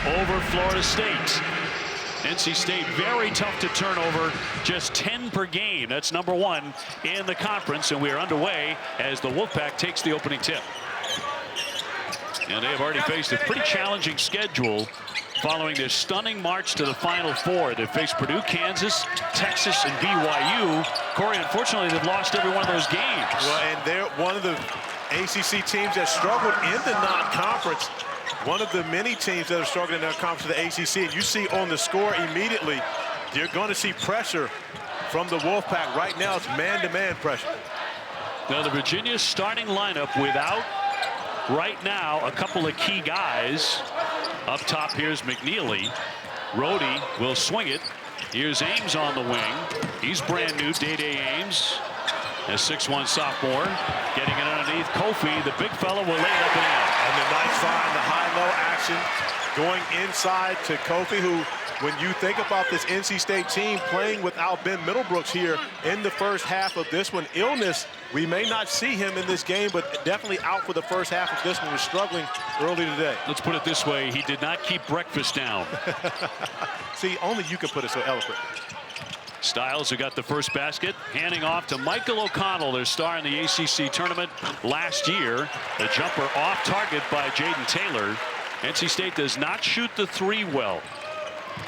over Florida State. NC State very tough to turn over, just 10 per game. That's #1 in the conference, and we are underway as the Wolfpack takes the opening tip. And they have already faced a pretty challenging schedule following their stunning march to the Final Four. They faced Purdue, Kansas, Texas, and BYU. Corey, unfortunately, they've lost every one of those games. Well, and they're one of the ACC teams that struggled in the non-conference. One of the many teams that are struggling in their conference of the ACC. And you see on the score immediately, you're going to see pressure from the Wolfpack. Right now, it's man-to-man pressure. Now, the Virginia starting lineup without, right now, a couple of key guys. Up top, here's McKneely. Rohde will swing it. Here's Ames on the wing. He's brand new, Day Ames. A 6'1" sophomore. Getting it underneath Kofi. The big fella will lay it up and in. And the nice find, the high-low action going inside to Kofi, who, when you think about this NC State team playing without Ben Middlebrooks here in the first half of this one, illness, we may not see him in this game, but definitely out for the first half of this one. Was struggling early today. Let's put it this way. He did not keep breakfast down. See, only you can put it so eloquently. Styles, who got the first basket, handing off to Michael O'Connell, their star in the ACC tournament last year. The jumper off target by Jayden Taylor. NC State does not shoot the three well.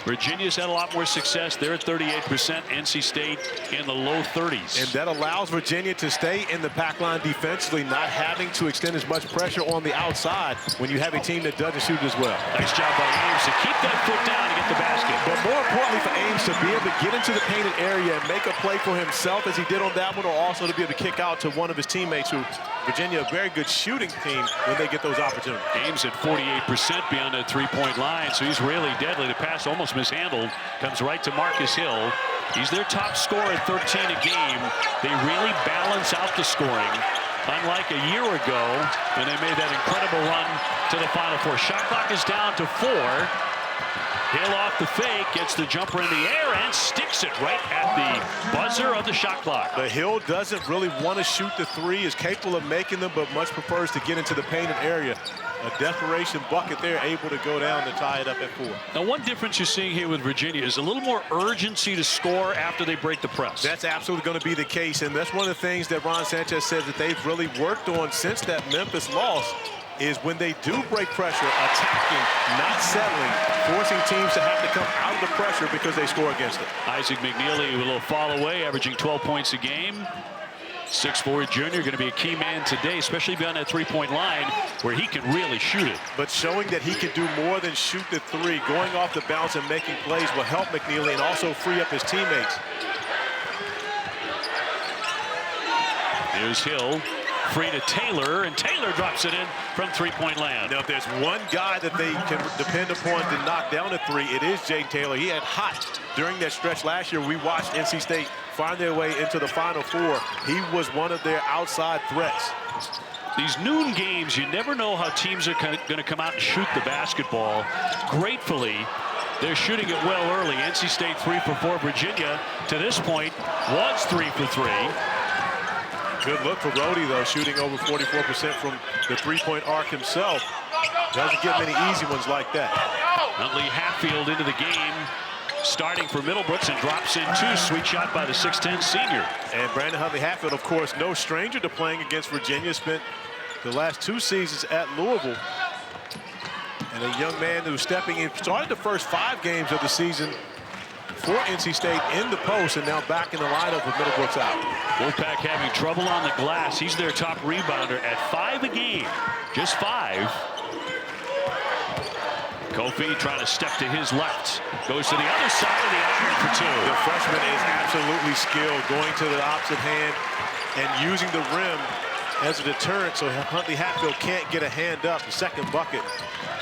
Virginia's had a lot more success. They're at 38%. NC State in the low 30s. And that allows Virginia to stay in the pack line defensively, not having to extend as much pressure on the outside when you have a team that doesn't shoot as well. Nice job by Ames to keep that foot down to get the basket. But more importantly for Ames to be able to get into the painted area and make a play for himself as he did on that one, or also to be able to kick out to one of his teammates, who Virginia, a very good shooting team when they get those opportunities. Ames at 48% beyond that three-point line, so he's really deadly. The pass almost mishandled. Comes right to Marcus Hill. He's their top scorer at 13 a game. They really balance out the scoring, unlike a year ago when they made that incredible run to the Final Four. Shot clock is down to 4. Hill off the fake, gets the jumper in the air and sticks it right at the buzzer of the shot clock. The Hill doesn't really want to shoot the three, is capable of making them, but much prefers to get into the painted area. A desperation bucket there, able to go down to tie it up at 4. Now, one difference you're seeing here with Virginia is a little more urgency to score after they break the press. That's absolutely going to be the case, and that's one of the things that Ron Sanchez says that they've really worked on since that Memphis loss, is when they do break pressure, attacking, not settling, forcing teams to have to come out of the pressure because they score against it. Isaac McKneely with a little fall away, averaging 12 points a game. 6'4" junior, going to be a key man today, especially beyond that three-point line where he can really shoot it. But showing that he can do more than shoot the three, going off the bounce and making plays will help McKneely and also free up his teammates. Here's Hill. Free to Taylor, and Taylor drops it in from three-point land. Now, if there's one guy that they can depend upon to knock down a three, it is Jayden Taylor. He had hot during that stretch last year. We watched NC State find their way into the Final Four. He was one of their outside threats. These noon games, you never know how teams are going to come out and shoot the basketball. Gratefully, they're shooting it well early. NC State 3 for 4. Virginia, to this point, was 3 for 3. Good look for Rohde, though, shooting over 44% from the three-point arc himself. Doesn't get many easy ones like that. Huntley Hatfield into the game, starting for Middlebrooks, and drops in 2. Sweet shot by the 6'10" senior. And Brandon Huntley Hatfield, of course, no stranger to playing against Virginia. Spent the last 2 seasons at Louisville. And a young man who's stepping in, started the first 5 games of the season for NC State in the post, and now back in the lineup with Middlebrooks out. Wolfpack having trouble on the glass. He's their top rebounder at 5 a game. Just 5. Kofi trying to step to his left. Goes to the other side of the iron for 2. The freshman is absolutely skilled, going to the opposite hand and using the rim as a deterrent, so Huntley Hatfield can't get a hand up. The second bucket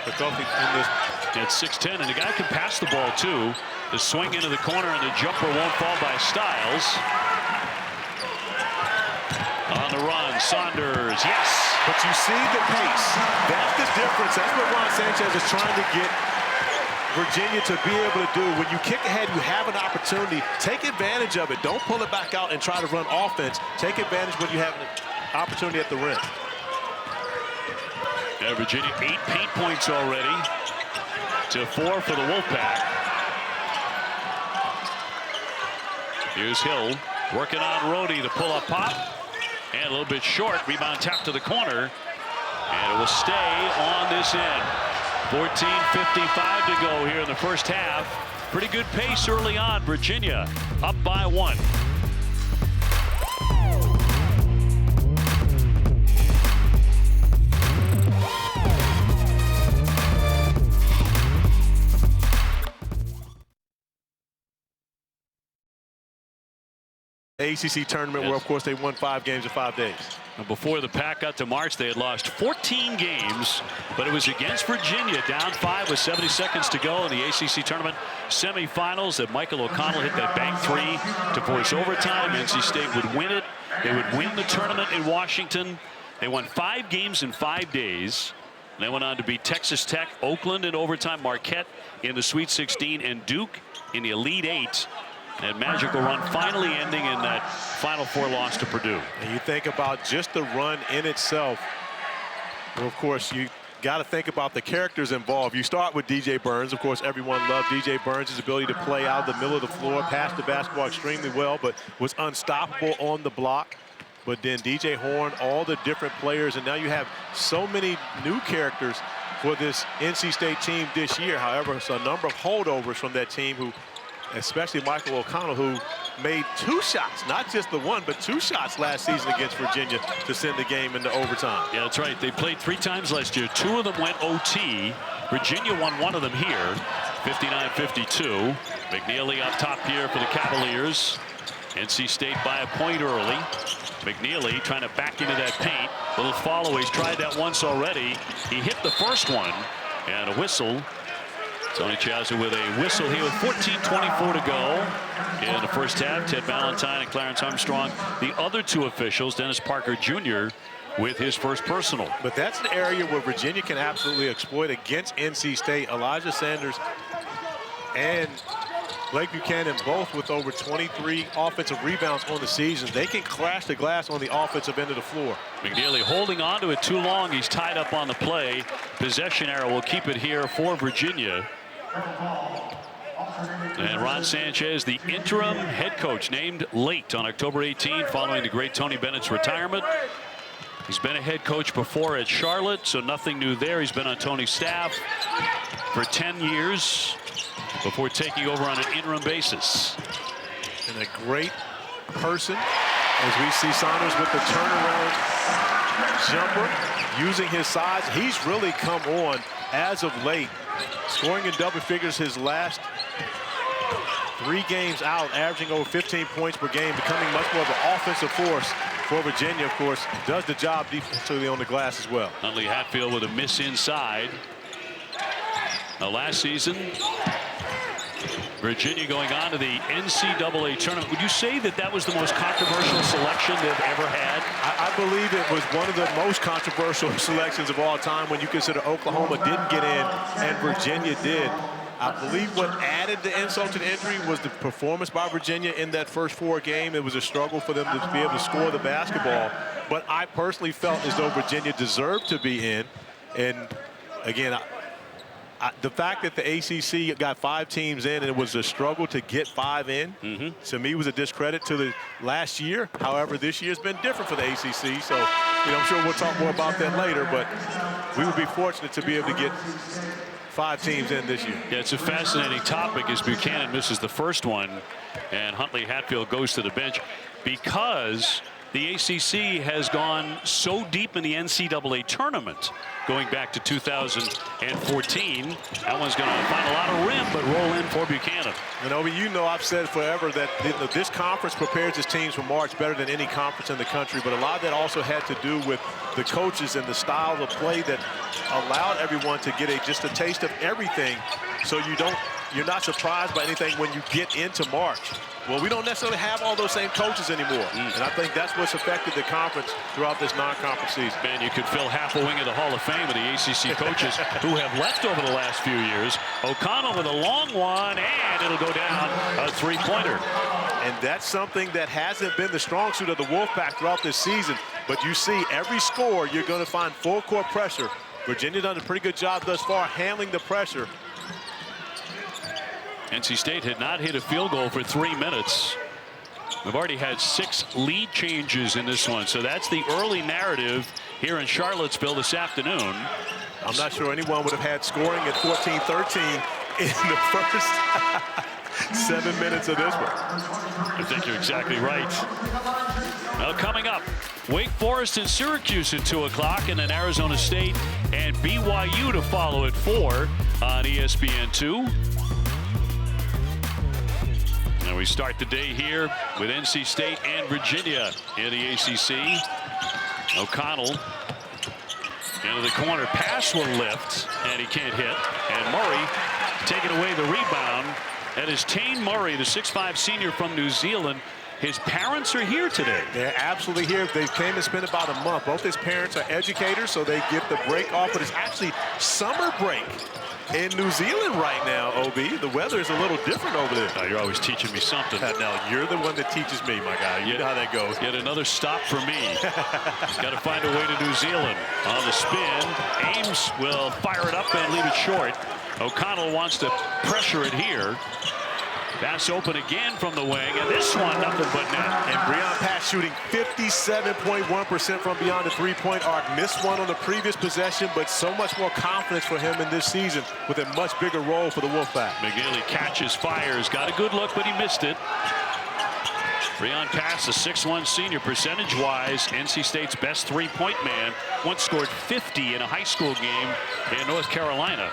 for Kofi in this. At 6'10", and the guy can pass the ball too. The swing into the corner and the jumper won't fall by Styles. On the run, Saunders, yes! But you see the pace. That's the difference. That's what Ron Sanchez is trying to get Virginia to be able to do. When you kick ahead, you have an opportunity. Take advantage of it. Don't pull it back out and try to run offense. Take advantage when you have an opportunity at the rim. Virginia 8 paint points already. to 4 for the Wolfpack. Here's Hill working on Rohde to pull up pop. And a little bit short. Rebound tap to the corner. And it will stay on this end. 14:55 to go here in the first half. Pretty good pace early on. Virginia up by 1. ACC tournament where, of course, they won 5 games in 5 days. And before the pack got to March, they had lost 14 games, but it was against Virginia, down 5 with 70 seconds to go in the ACC tournament semifinals that Michael O'Connell hit that bank 3 to force overtime. NC State would win it. They would win the tournament in Washington. They won 5 games in 5 days. And they went on to beat Texas Tech, Oakland in overtime, Marquette in the Sweet 16, and Duke in the Elite 8. That magical run finally ending in that Final Four loss to Purdue. And you think about just the run in itself. Well, of course, you got to think about the characters involved. You start with DJ Burns. Of course, everyone loved DJ Burns' ability to play out of the middle of the floor, pass the basketball extremely well, but was unstoppable on the block. But then DJ Horn, all the different players, and now you have so many new characters for this NC State team this year. However, it's a number of holdovers from that team who, especially Michael O'Connell, who made 2 shots, not just the 1, but 2 shots last season against Virginia to send the game into overtime. Yeah, that's right. They played 3 times last year. 2 of them went OT. Virginia won 1 of them here, 59-52. McKneely up top here for the Cavaliers. NC State by a point early. McKneely trying to back into that paint. Little follow. He's tried that once already. He hit the first one, and a whistle. Tony Chazza with a whistle here with 14:24 to go in the first half. Ted Valentine and Clarence Armstrong, the other 2 officials. Dennis Parker Jr. with his first personal. But that's an area where Virginia can absolutely exploit against NC State. Elijah Sanders and Blake Buchanan both with over 23 offensive rebounds on the season. They can crash the glass on the offensive end of the floor. McKneely holding on to it too long. He's tied up on the play. Possession arrow will keep it here for Virginia. And Ron Sanchez, the interim head coach, named late on October 18 following the great Tony Bennett's retirement. He's been a head coach before at Charlotte, so nothing new there. He's been on Tony's staff for 10 years before taking over on an interim basis. And a great person, as we see Saunders with the turnaround jumper, using his size. He's really come on as of late, scoring in double figures his last 3 games out, averaging over 15 points per game, becoming much more of an offensive force for Virginia. Of course, does the job defensively on the glass as well. Huntley Hatfield with a miss inside. Now, last season, Virginia going on to the NCAA tournament. Would you say that that was the most controversial selection they've ever had? I believe it was one of the most controversial selections of all time when you consider Oklahoma didn't get in and Virginia did. I believe what added the insult to the injury was the performance by Virginia in that first 4 games. It was a struggle for them to be able to score the basketball. But I personally felt as though Virginia deserved to be in. And again, the fact that the ACC got 5 teams in and it was a struggle to get 5 in, to me was a discredit to the last year. However, this year's been different for the ACC. So, I'm sure we'll talk more about that later, but we would be fortunate to be able to get 5 teams in this year. Yeah, it's a fascinating topic as Buchanan misses the first one and Huntley Hatfield goes to the bench because the ACC has gone so deep in the NCAA tournament going back to 2014. That one's going to find a lot of rim, but roll in for Buchanan. And Obi, I've said forever that this conference prepares its teams for March better than any conference in the country, but a lot of that also had to do with the coaches and the style of play that allowed everyone to get just a taste of everything, so you're not surprised by anything when you get into March. Well, we don't necessarily have all those same coaches anymore. And I think that's what's affected the conference throughout this non-conference season. Man, you could fill half a wing of the Hall of Fame with the ACC coaches who have left over the last few years. O'Connell with a long one, and it'll go down a 3-pointer. And that's something that hasn't been the strong suit of the Wolfpack throughout this season. But you see, every score, you're going to find full court pressure. Virginia's done a pretty good job thus far handling the pressure. NC State had not hit a field goal for 3 minutes. We've already had 6 lead changes in this one, so that's the early narrative here in Charlottesville this afternoon. I'm not sure anyone would have had scoring at 14-13 in the first 7 minutes of this one. I think you're exactly right. Now coming up, Wake Forest and Syracuse at 2 o'clock, and then Arizona State and BYU to follow at 4 on ESPN2. And we start the day here with NC State and Virginia in the ACC. O'Connell into the corner. Pass will lift, and he can't hit. And Murray taking away the rebound. That is Tane Murray, the 6'5" senior from New Zealand. His parents are here today. They're absolutely here. They came and spent about a month. Both his parents are educators, so they get the break off. But it's actually summer break in New Zealand right now, OB. The weather is a little different over there. Oh, you're always teaching me something. Now, you're the one that teaches me, my guy. You know how that goes. Yet another stop for me. Got to find a way to New Zealand. On the spin, Ames will fire it up and leave it short. O'Connell wants to pressure it here. Pass open again from the wing, and this one nothing but net. And Breon Pass shooting 57.1% from beyond the three-point arc. Missed one on the previous possession, but so much more confidence for him in this season with a much bigger role for the Wolfpack. McKneely catches, fires, got a good look, but he missed it. Breon Pass, a 6'1" senior, percentage-wise, NC State's best three-point man. Once scored 50 in a high school game in North Carolina.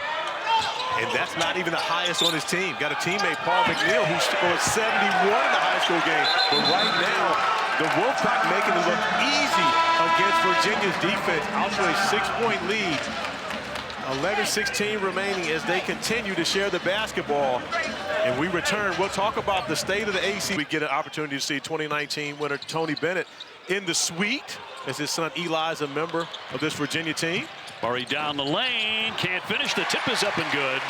And that's not even the highest on his team. Got a teammate, Paul McKneely, who scored 71 in the high school game. But right now, the Wolfpack making it look easy against Virginia's defense. Out to a 6-point lead. 11:16 remaining as they continue to share the basketball. And we return. We'll talk about the state of the ACC. We get an opportunity to see 2019 winner Tony Bennett in the suite as his son Eli is a member of this Virginia team. Murray down the lane, can't finish. The tip is up and good.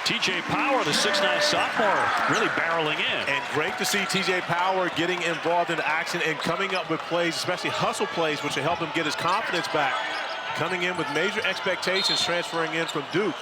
TJ Power, the 6'9" sophomore, really barreling in. And great to see TJ Power getting involved in action and coming up with plays, especially hustle plays, which will help him get his confidence back. Coming in with major expectations, transferring in from Duke.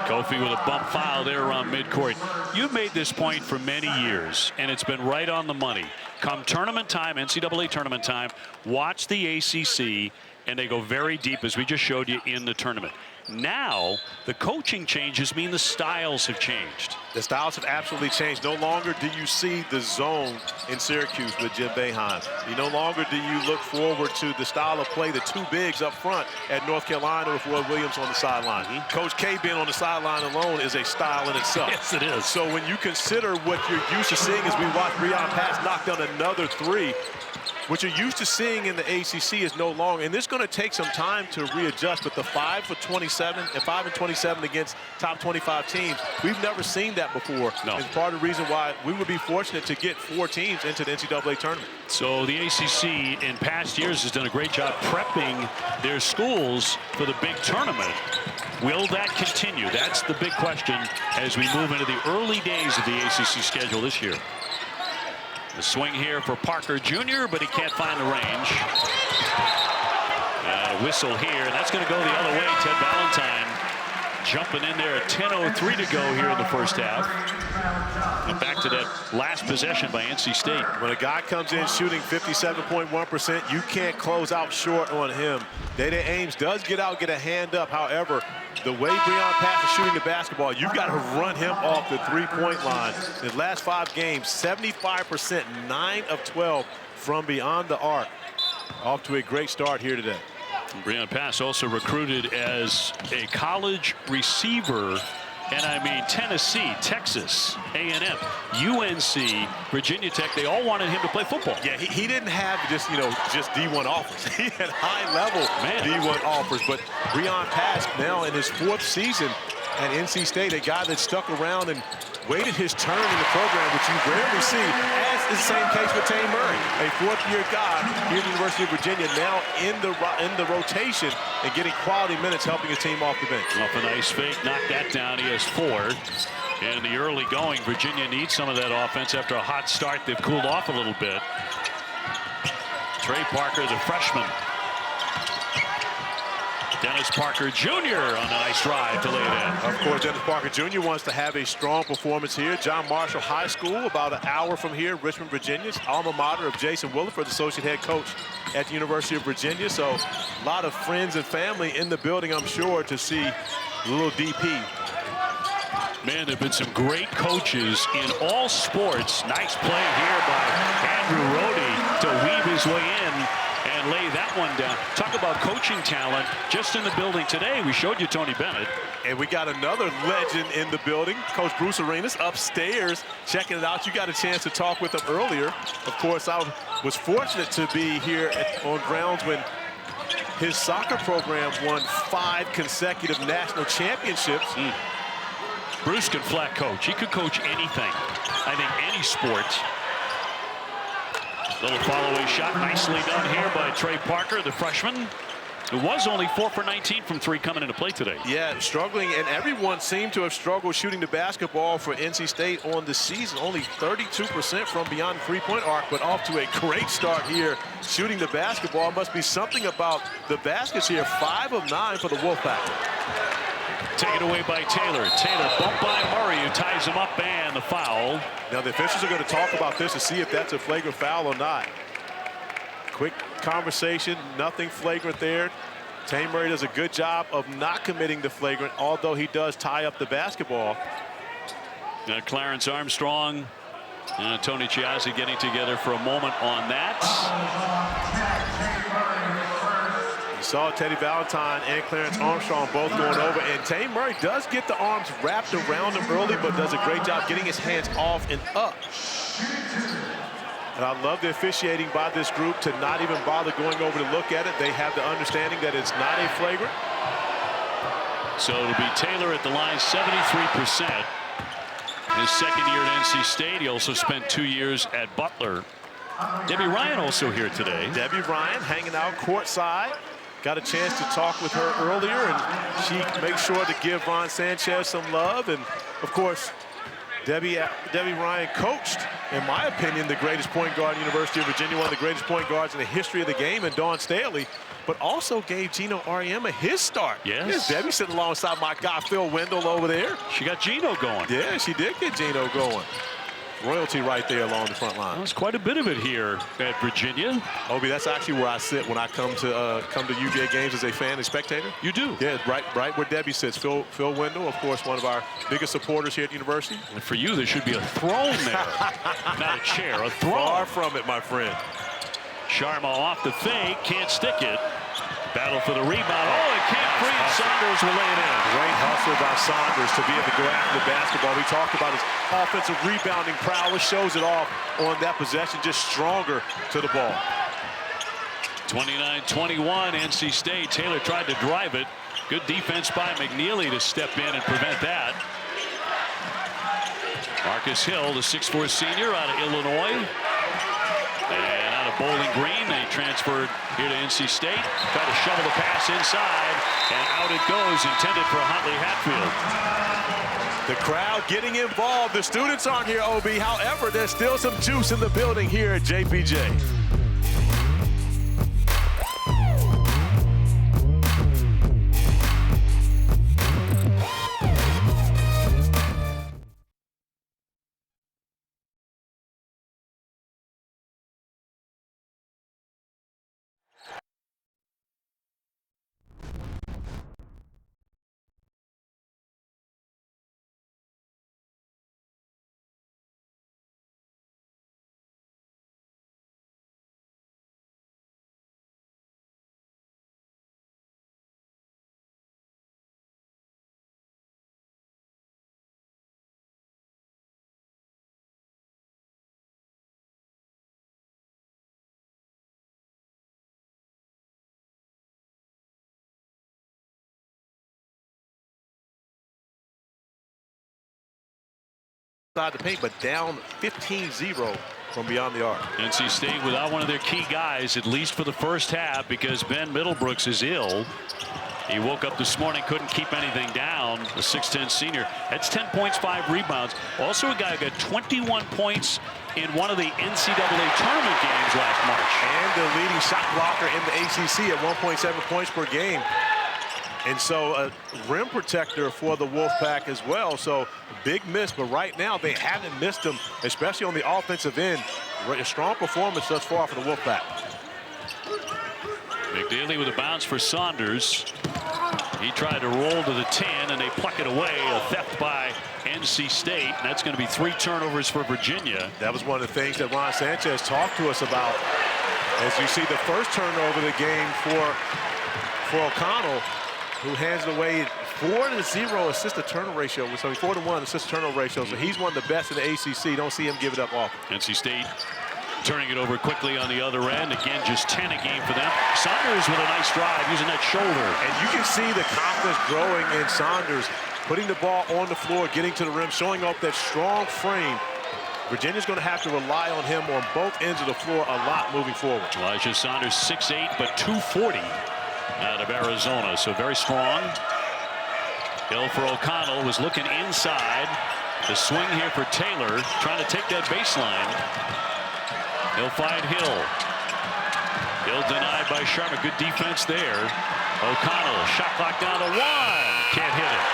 Kofi with a bump foul there around midcourt. You've made this point for many years, and it's been right on the money. Come tournament time, NCAA tournament time, watch the ACC, and they go very deep, as we just showed you in the tournament. Now, the coaching changes mean the styles have changed. The styles have absolutely changed. No longer do you see the zone in Syracuse with Jim Boeheim. You no longer do you look forward to the style of play, the two bigs up front at North Carolina with Roy Williams on the sideline. Coach K being on the sideline alone is a style in itself. Yes, it is. So when you consider what you're used to seeing as we watch Breon Pass knock down another three, what you're used to seeing in the ACC is no longer, and it's going to take some time to readjust, but the 5 and 27 against top 25 teams, we've never seen that before. No. It's part of the reason why we would be fortunate to get 4 teams into the NCAA tournament. So the ACC in past years has done a great job prepping their schools for the big tournament. Will that continue? That's the big question as we move into the early days of the ACC schedule this year. The swing here for Parker Jr., but he can't find the range. And a whistle here, and that's going to go the other way. Ted Valentine jumping in there at 10:03 to go here in the first half. And back to that last possession by NC State. When a guy comes in shooting 57.1%, you can't close out short on him. Dede Ames does get out, get a hand up. However, the way Breon Pass is shooting the basketball, you've got to run him off the three-point line. His last 5 games, 75%, 9 of 12 from beyond the arc. Off to a great start here today. Breon Pass also recruited as a college receiver. And I mean, Tennessee, Texas, A&M, UNC, Virginia Tech, they all wanted him to play football. Yeah, he didn't have just, just D1 offers. He had high-level D1 offers. But Breon Pass now in his 4th season at NC State, a guy that stuck around and waited his turn in the program, which you rarely see, as is the same case with Tane Murray, a 4th-year guy here at the University of Virginia, now in the rotation and getting quality minutes, helping his team off the bench. Off a nice fake, knocked that down. He has 4. In the early going, Virginia needs some of that offense after a hot start. They've cooled off a little bit. Trey Parker, the freshman. Dennis Parker Jr. on a nice drive to lay it in. Of course, Dennis Parker Jr. wants to have a strong performance here. John Marshall High School, about an hour from here, Richmond, Virginia, alma mater of Jason Williford, associate head coach at the University of Virginia. So a lot of friends and family in the building, I'm sure, to see the little DP. Man, there have been some great coaches in all sports. Nice play here by Andrew Rohde to weave his way in and lay that one down. Talk about coaching talent just in the building today. We showed you Tony Bennett. And we got another legend in the building, Coach Bruce Arenas, upstairs checking it out. You got a chance to talk with him earlier. Of course, I was fortunate to be here on grounds when his soccer program won 5 consecutive national championships. Bruce can flat coach. He could coach anything. I think any sport. Little follow-away shot, nicely done here by Trey Parker, the freshman, who was only 4 for 19 from 3 coming into play today. Yeah, struggling, and everyone seemed to have struggled shooting the basketball for NC State on the season. Only 32% from beyond the three-point arc, but off to a great start here shooting the basketball. Must be something about the baskets here. 5 of 9 for the Wolfpack. Taken away by Taylor. Taylor bumped by Murray, who ties him up, and the foul. Now the officials are going to talk about this to see if that's a flagrant foul or not. Quick conversation, nothing flagrant there. Tay Murray does a good job of not committing the flagrant, although he does tie up the basketball. Clarence Armstrong and Tony Chiazzi getting together for a moment on that. You saw Teddy Valentine and Clarence Armstrong both going over, and Tay Murray does get the arms wrapped around him early, but does a great job getting his hands off and up. And I love the officiating by this group to not even bother going over to look at it. They have the understanding that it's not a flagrant. So it'll be Taylor at the line, 73%. His second year at NC State. He also spent 2 years at Butler. Debbie Ryan also here today. Debbie Ryan hanging out courtside. Got a chance to talk with her earlier, and she makes sure to give Ron Sanchez some love. And of course, Debbie Ryan coached, in my opinion, the greatest point guard in the University of Virginia, one of the greatest point guards in the history of the game, and Dawn Staley, but also gave Gino Auriemma his start. Yes. Here's Debbie sitting alongside my guy, Phil Wendell, over there. She got Gino going. Yeah, she did get Gino going. Royalty right there along the front line. There's quite a bit of it here at Virginia. Obi, that's actually where I sit when I come to UVA games as a fan and spectator. You do? Yeah, right where Debbie sits. Phil Wendell, of course, one of our biggest supporters here at the university. And for you, there should be a throne there. Not a chair, a throne. Far from it, my friend. Sharma off the fake, can't stick it. Battle for the rebound. Oh, it can't free, and Saunders will lay it in. Great hustle by Saunders to be able to go after the basketball. We talked about his offensive rebounding prowess, shows it off on that possession, just stronger to the ball. 29-21, NC State. Taylor tried to drive it. Good defense by McKneely to step in and prevent that. Marcus Hill, the 6'4" senior out of Illinois. And out of Bowling Green, they transferred here to NC State. Try to shovel the pass inside, and out it goes, intended for Huntley Hatfield. The crowd getting involved. The students aren't here, OB. However, there's still some juice in the building here at JPJ. Inside the paint, but down 15-0 from beyond the arc. NC State without one of their key guys, at least for the first half, because Ben Middlebrooks is ill. He woke up this morning, couldn't keep anything down, the 6'10" senior. That's 10 points, 5 rebounds. Also a guy who got 21 points in one of the NCAA tournament games last March. And the leading shot blocker in the ACC at 1.7 points per game. And so a rim protector for the Wolfpack as well. So big miss, but right now they haven't missed him, especially on the offensive end. A strong performance thus far for the Wolfpack. McKneely with a bounce for Saunders. He tried to roll to the 10, and they pluck it away. A theft by NC State, and that's going to be 3 turnovers for Virginia. That was one of the things that Ron Sanchez talked to us about. As you see the first turnover of the game for O'Connell, who hands it away. 4-0 assist-to-turnover ratio. So 4-1 assist-to-turnover ratio. So he's one of the best in the ACC. Don't see him give it up often. NC State turning it over quickly on the other end. Again, just 10 a game for them. Saunders with a nice drive using that shoulder. And you can see the confidence growing in Saunders, putting the ball on the floor, getting to the rim, showing off that strong frame. Virginia's going to have to rely on him on both ends of the floor a lot moving forward. Elijah Saunders, 6'8", but 240 out of Arizona, so very strong. Hill for O'Connell was looking inside. The swing here for Taylor, trying to take that baseline. He'll find Hill. Hill denied by Sharma. Good defense there. O'Connell, shot clock down to 1. Can't hit it.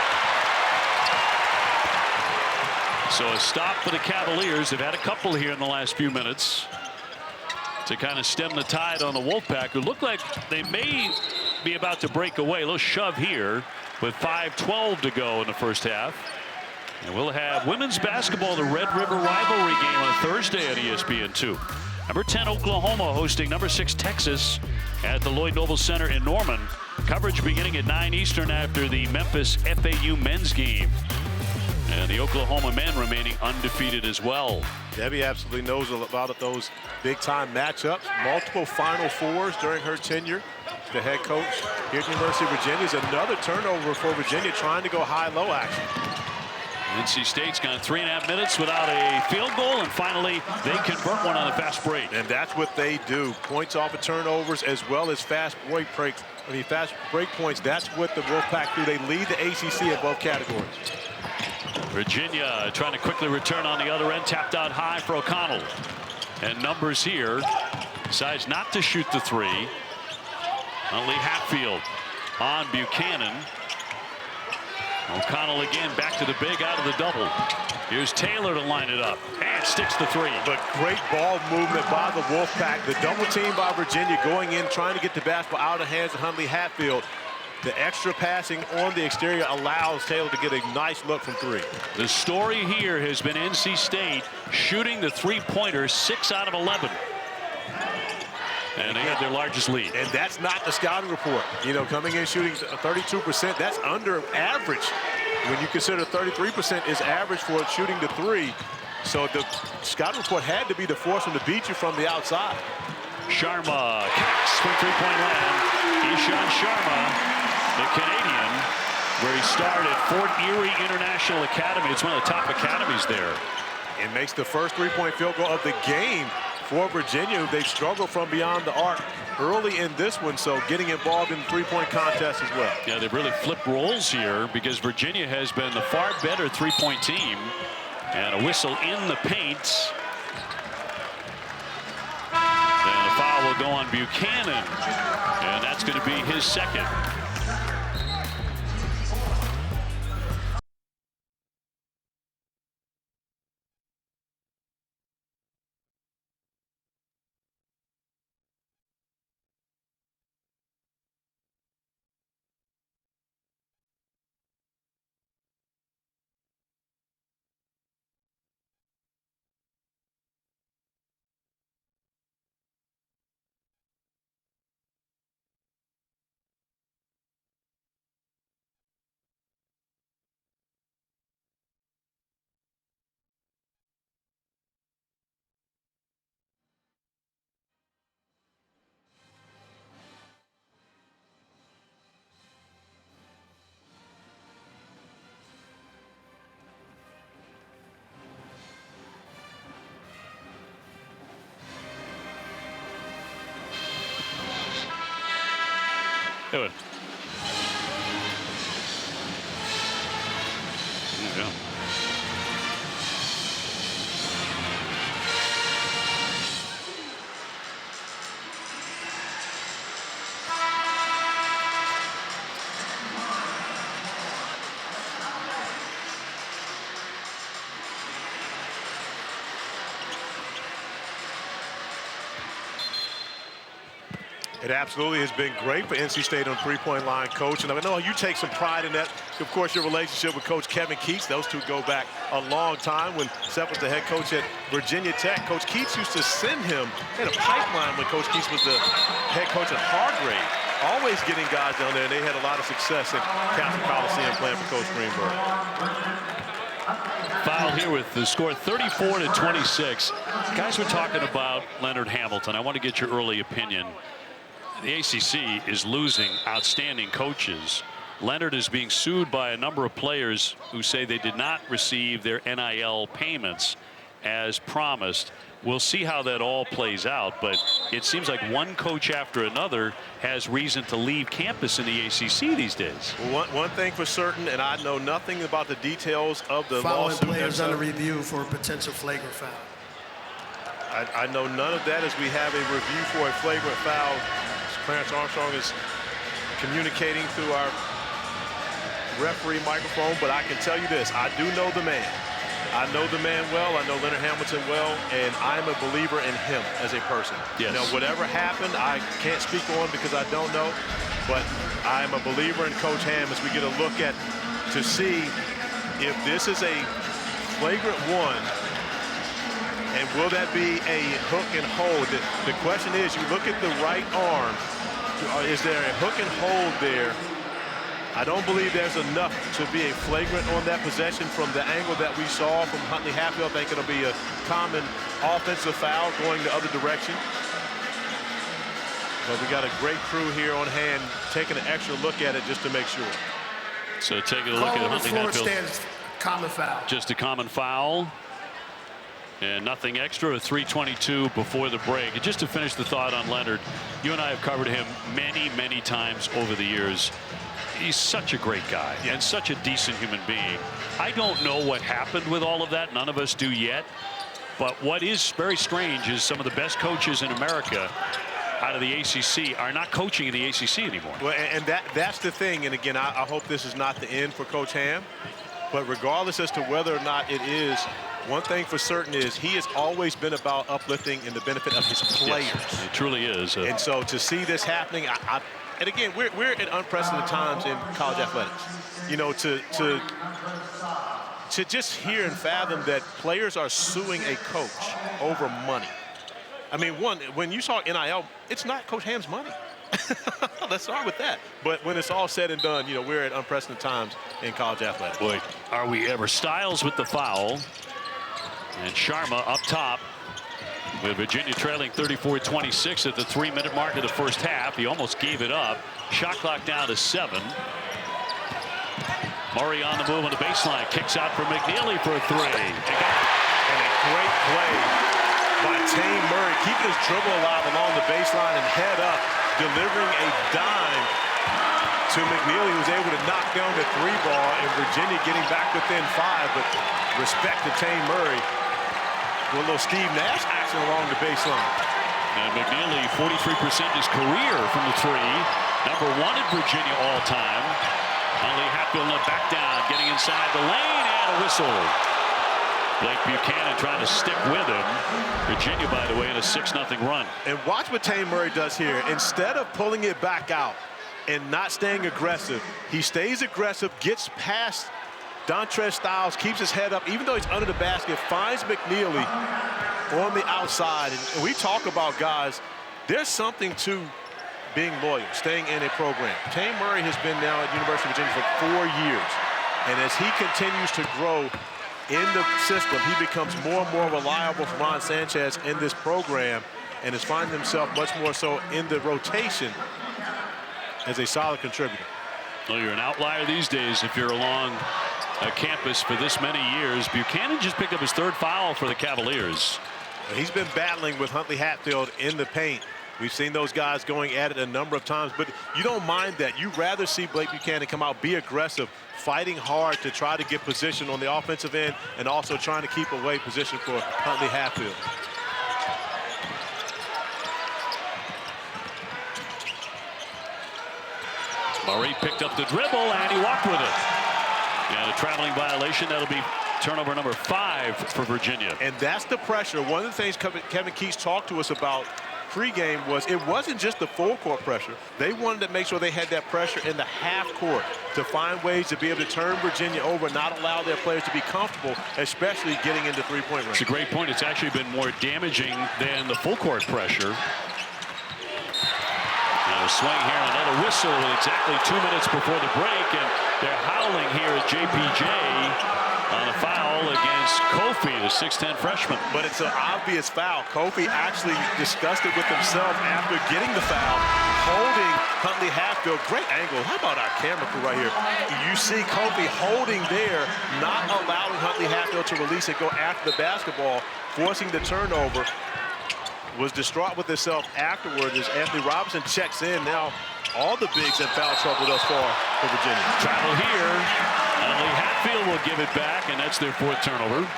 So a stop for the Cavaliers. They've had a couple here in the last few minutes to kind of stem the tide on the Wolfpack, who look like they may be about to break away. A little shove here with 5:12 to go in the first half. And we'll have women's basketball, the Red River rivalry game on Thursday on ESPN2. Number 10 Oklahoma hosting number 6 Texas at the Lloyd Noble Center in Norman. Coverage beginning at 9 Eastern after the Memphis FAU men's game. And the Oklahoma men remaining undefeated as well. Debbie absolutely knows about those big-time matchups. Multiple Final Fours during her tenure. The head coach here at the University of Virginia. Is another turnover for Virginia, trying to go high-low action. NC State's gone 3.5 minutes without a field goal, and finally they convert one on a fast break. And that's what they do. Points off of turnovers as well as fast break points. That's what the Wolfpack do. They lead the ACC in both categories. Virginia trying to quickly return on the other end. Tapped out high for O'Connell. And numbers here. Decides not to shoot the 3. Huntley Hatfield on Buchanan. O'Connell again back to the big out of the double. Here's Taylor to line it up and sticks the 3. But great ball movement by the Wolfpack. The double team by Virginia going in, trying to get the basketball out of the hands of Huntley Hatfield. The extra passing on the exterior allows Taylor to get a nice look from 3. The story here has been NC State shooting the 3-pointer 6 out of 11. And they had their largest lead. And that's not the scouting report. You know, coming in shooting 32%, that's under average. When you consider 33% is average for shooting the 3. So the scouting report had to be to force them to beat you from the outside. Sharma connects from 3-point land. Ishan Sharma, the Canadian, where he started Fort Erie International Academy. It's one of the top academies there. It makes the first 3-point field goal of the game for Virginia. They've struggled from beyond the arc early in this one, so getting involved in the 3-point contest as well. Yeah, they've really flipped roles here because Virginia has been the far better 3-point team. And a whistle in the paint. And the foul will go on Buchanan, and that's going to be his second. Do it. There you go. It absolutely has been great for NC State on three-point line, Coach. And I know you take some pride in that. Of course, your relationship with Coach Kevin Keats, those two go back a long time. When Seth was the head coach at Virginia Tech, Coach Keats used to send him in a pipeline when Coach Keats was the head coach at Hargrave. Always getting guys down there, and they had a lot of success at Catholic Coliseum playing for Coach Greenberg. Foul here with the score 34-26. Guys, we're talking about Leonard Hamilton. I want to get your early opinion. The ACC is losing outstanding coaches. Leonard is being sued by a number of players who say they did not receive their NIL payments as promised. We'll see how that all plays out, but it seems like one coach after another has reason to leave campus in the ACC these days. Well, one thing for certain, and I know nothing about the details of the Following lawsuit. players under review for a potential flagrant foul. I know none of that as we have a review for a flagrant foul. Clarence Armstrong is communicating through our referee microphone, but I can tell you this, I do know the man. I know the man well, I know Leonard Hamilton well, and I'm a believer in him as a person. Yes. Now, whatever happened, I can't speak on because I don't know, but I'm a believer in Coach Ham as we get a look at to see if this is a flagrant one. And will that be a hook and hold? The question is, you look at the right arm, is there a hook and hold there? I don't believe there's enough to be a flagrant on that possession from the angle that we saw from Huntley Hatfield. I think it'll be a common offensive foul going the other direction. But we got a great crew here on hand taking an extra look at it just to make sure. So taking a look at Huntley Hatfield. Stands, common foul. Just a common foul. And nothing extra, a 3:22 before the break. And just to finish the thought on Leonard, you and I have covered him many, many times over the years. He's such a great guy and such a decent human being. I don't know what happened with all of that. None of us do yet. But what is very strange is some of the best coaches in America out of the ACC are not coaching in the ACC anymore. Well, and that's the thing. And again, I hope this is not the end for Coach Ham. But regardless as to whether or not it is, one thing for certain is he has always been about uplifting and the benefit of his players. Yes, it truly is. And so to see this happening, and again, we're at unprecedented times in college athletics. You know, to just hear and fathom that players are suing a coach over money. I mean, when you saw NIL, it's not Coach Ham's money. Let's start with that. But when it's all said and done, you know, we're at unprecedented times in college athletics. Boy, are we ever. Styles with the foul. And Sharma up top with Virginia trailing 34-26 at the 3-minute mark of the first half. He almost gave it up. Shot clock down to 7. Murray on the move on the baseline. Kicks out for McKneely for a 3. And a great play by Tane Murray, keeping his dribble alive along the baseline and head up, delivering a dime to McKneely, who's able to knock down the 3-ball, and Virginia getting back within 5. But respect to Tane Murray. A little Steve Nash action along the baseline. And McKneely, 43% his career from the 3. Number 1 in Virginia all time. Only Hatfield back down, getting inside the lane, and a whistle. Blake Buchanan trying to stick with him. Virginia, by the way, in a 6-0 run. And watch what Tane Murray does here. Instead of pulling it back out and not staying aggressive, he stays aggressive, gets past Dontrez Styles, keeps his head up, even though he's under the basket, finds McKneely on the outside. And we talk about guys, there's something to being loyal, staying in a program. Tane Murray has been now at University of Virginia for 4 years. And as he continues to grow in the system, he becomes more and more reliable for Ron Sanchez in this program and is finding himself much more so in the rotation as a solid contributor. Well, you're an outlier these days if you're along a campus for this many years. Buchanan just picked up his 3rd foul for the Cavaliers. He's been battling with Huntley Hatfield in the paint. We've seen those guys going at it a number of times, but you don't mind that. You'd rather see Blake Buchanan come out, be aggressive, fighting hard to try to get position on the offensive end and also trying to keep away position for Huntley Hatfield. Murray picked up the dribble and he walked with it. And a traveling violation. That'll be turnover number 5 for Virginia. And that's the pressure. One of the things Kevin Keats talked to us about pregame was it wasn't just the full court pressure. They wanted to make sure they had that pressure in the half court to find ways to be able to turn Virginia over, not allow their players to be comfortable, especially getting into three-point range. It's a great point. It's actually been more damaging than the full court pressure. A swing here, another whistle exactly 2 minutes before the break, and they're howling here at JPJ on a foul against Kofi, the 6'10 freshman. But it's an obvious foul. Kofi actually discussed it with himself after getting the foul, holding Huntley Hatfield. Great angle. How about our camera crew right here? You see Kofi holding there, not allowing Huntley Hatfield to release it, go after the basketball, forcing the turnover. Was distraught with himself afterwards as Anthony Robinson checks in. Now all the bigs in foul trouble thus far for Virginia. Travel here. Huntley Hatfield will give it back, and that's their 4th turnover.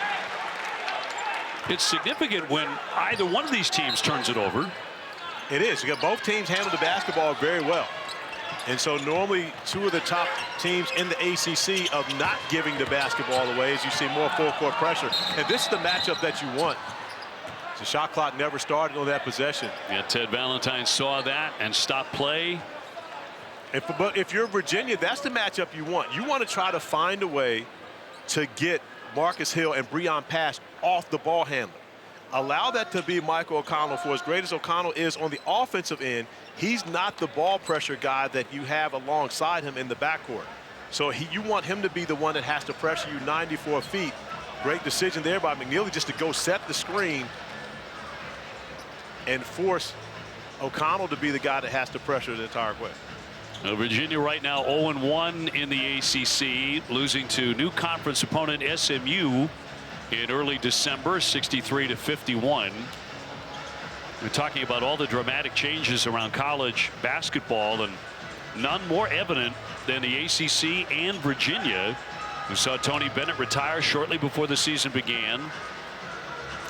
It's significant when either one of these teams turns it over. It is. You got both teams handle the basketball very well. And so normally 2 of the top teams in the ACC of not giving the basketball away as you see more full court pressure. And this is the matchup that you want. The shot clock never started on that possession. Yeah, Ted Valentine saw that and stopped play. But if you're Virginia, that's the matchup you want. You want to try to find a way to get Marcus Hill and Breon Pash off the ball handler. Allow that to be Michael O'Connell. For as great as O'Connell is on the offensive end, he's not the ball pressure guy that you have alongside him in the backcourt. So you want him to be the one that has to pressure you 94 feet. Great decision there by McKneely just to go set the screen and force O'Connell to be the guy that has to pressure the entire way. Now Virginia right now 0-1 in the ACC, losing to new conference opponent SMU in early December, 63-51. We're talking about all the dramatic changes around college basketball, and none more evident than the ACC and Virginia. We saw Tony Bennett retire shortly before the season began.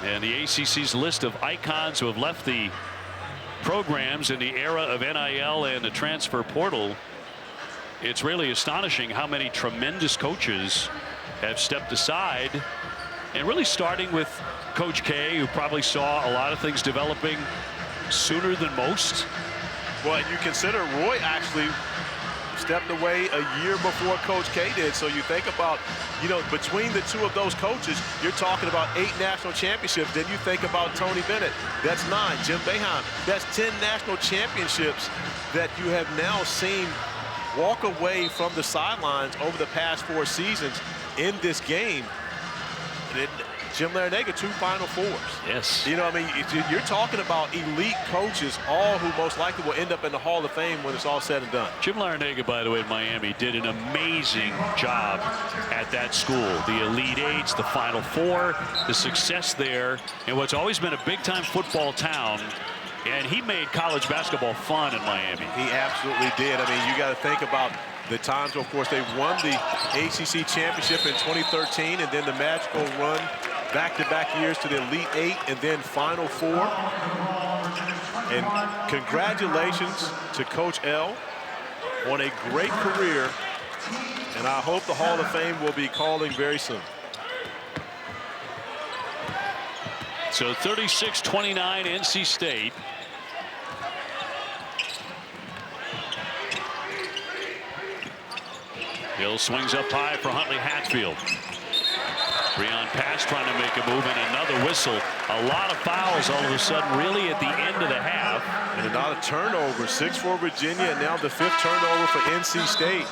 And the ACC's list of icons who have left the programs in the era of NIL and the transfer portal, it's really astonishing how many tremendous coaches have stepped aside, and really starting with Coach K, who probably saw a lot of things developing sooner than most. Well, and you consider Roy actually stepped away a year before Coach K did. So you think about, you know, between the 2 of those coaches, you're talking about 8 national championships. Then you think about Tony Bennett. That's 9. Jim Boeheim. That's 10 national championships that you have now seen walk away from the sidelines over the past 4 seasons in this game. And Jim Larinaga, 2 Final Fours. Yes. You know, I mean, you're talking about elite coaches, all who most likely will end up in the Hall of Fame when it's all said and done. Jim Larinaga, by the way, in Miami, did an amazing job at that school. The Elite Eights, the Final Four, the success there, and what's always been a big-time football town. And he made college basketball fun in Miami. He absolutely did. I mean, you got to think about the times, of course, they won the ACC championship in 2013, and then the magical run back-to-back years to the Elite Eight and then Final Four. And congratulations to Coach L on a great career, and I hope the Hall of Fame will be calling very soon. So 36-29 NC State. Hill swings up high for Huntley Hatfield. Breon Pash trying to make a move, and another whistle. A lot of fouls all of a sudden, really at the end of the half. And a lot of turnovers. 6 for Virginia, and now the 5th turnover for NC State.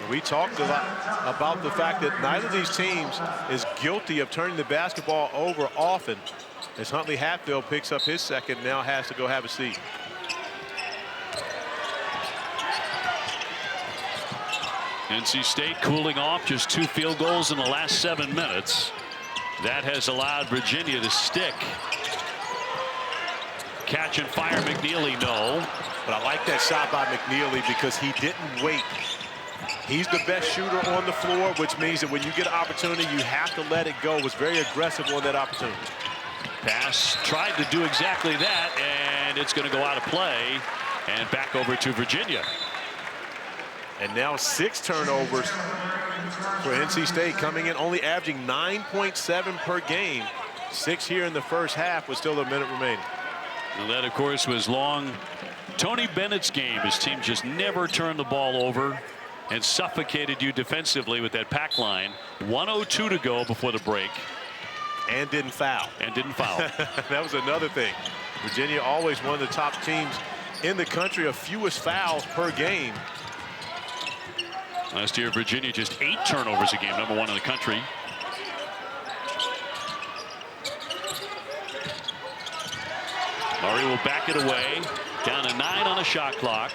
We talked a lot about the fact that neither of these teams is guilty of turning the basketball over often. As Huntley Hatfield picks up his 2nd, now has to go have a seat. NC State cooling off, just 2 field goals in the last 7 minutes. That has allowed Virginia to stick. Catch and fire, McKneely, no. But I like that shot by McKneely because he didn't wait. He's the best shooter on the floor, which means that when you get an opportunity, you have to let it go. Was very aggressive on that opportunity. Pass tried to do exactly that, and it's going to go out of play and back over to Virginia. And now 6 turnovers for NC State, coming in only averaging 9.7 per game. 6 here in the first half with still a minute remaining. And that, of course, was long Tony Bennett's game. His team just never turned the ball over and suffocated you defensively with that pack line. 1:02 to go before the break. And didn't foul. That was another thing. Virginia, always one of the top teams in the country of fewest fouls per game. Last year, Virginia just 8 turnovers a game, #1 in the country. Murray will back it away. Down to 9 on the shot clock.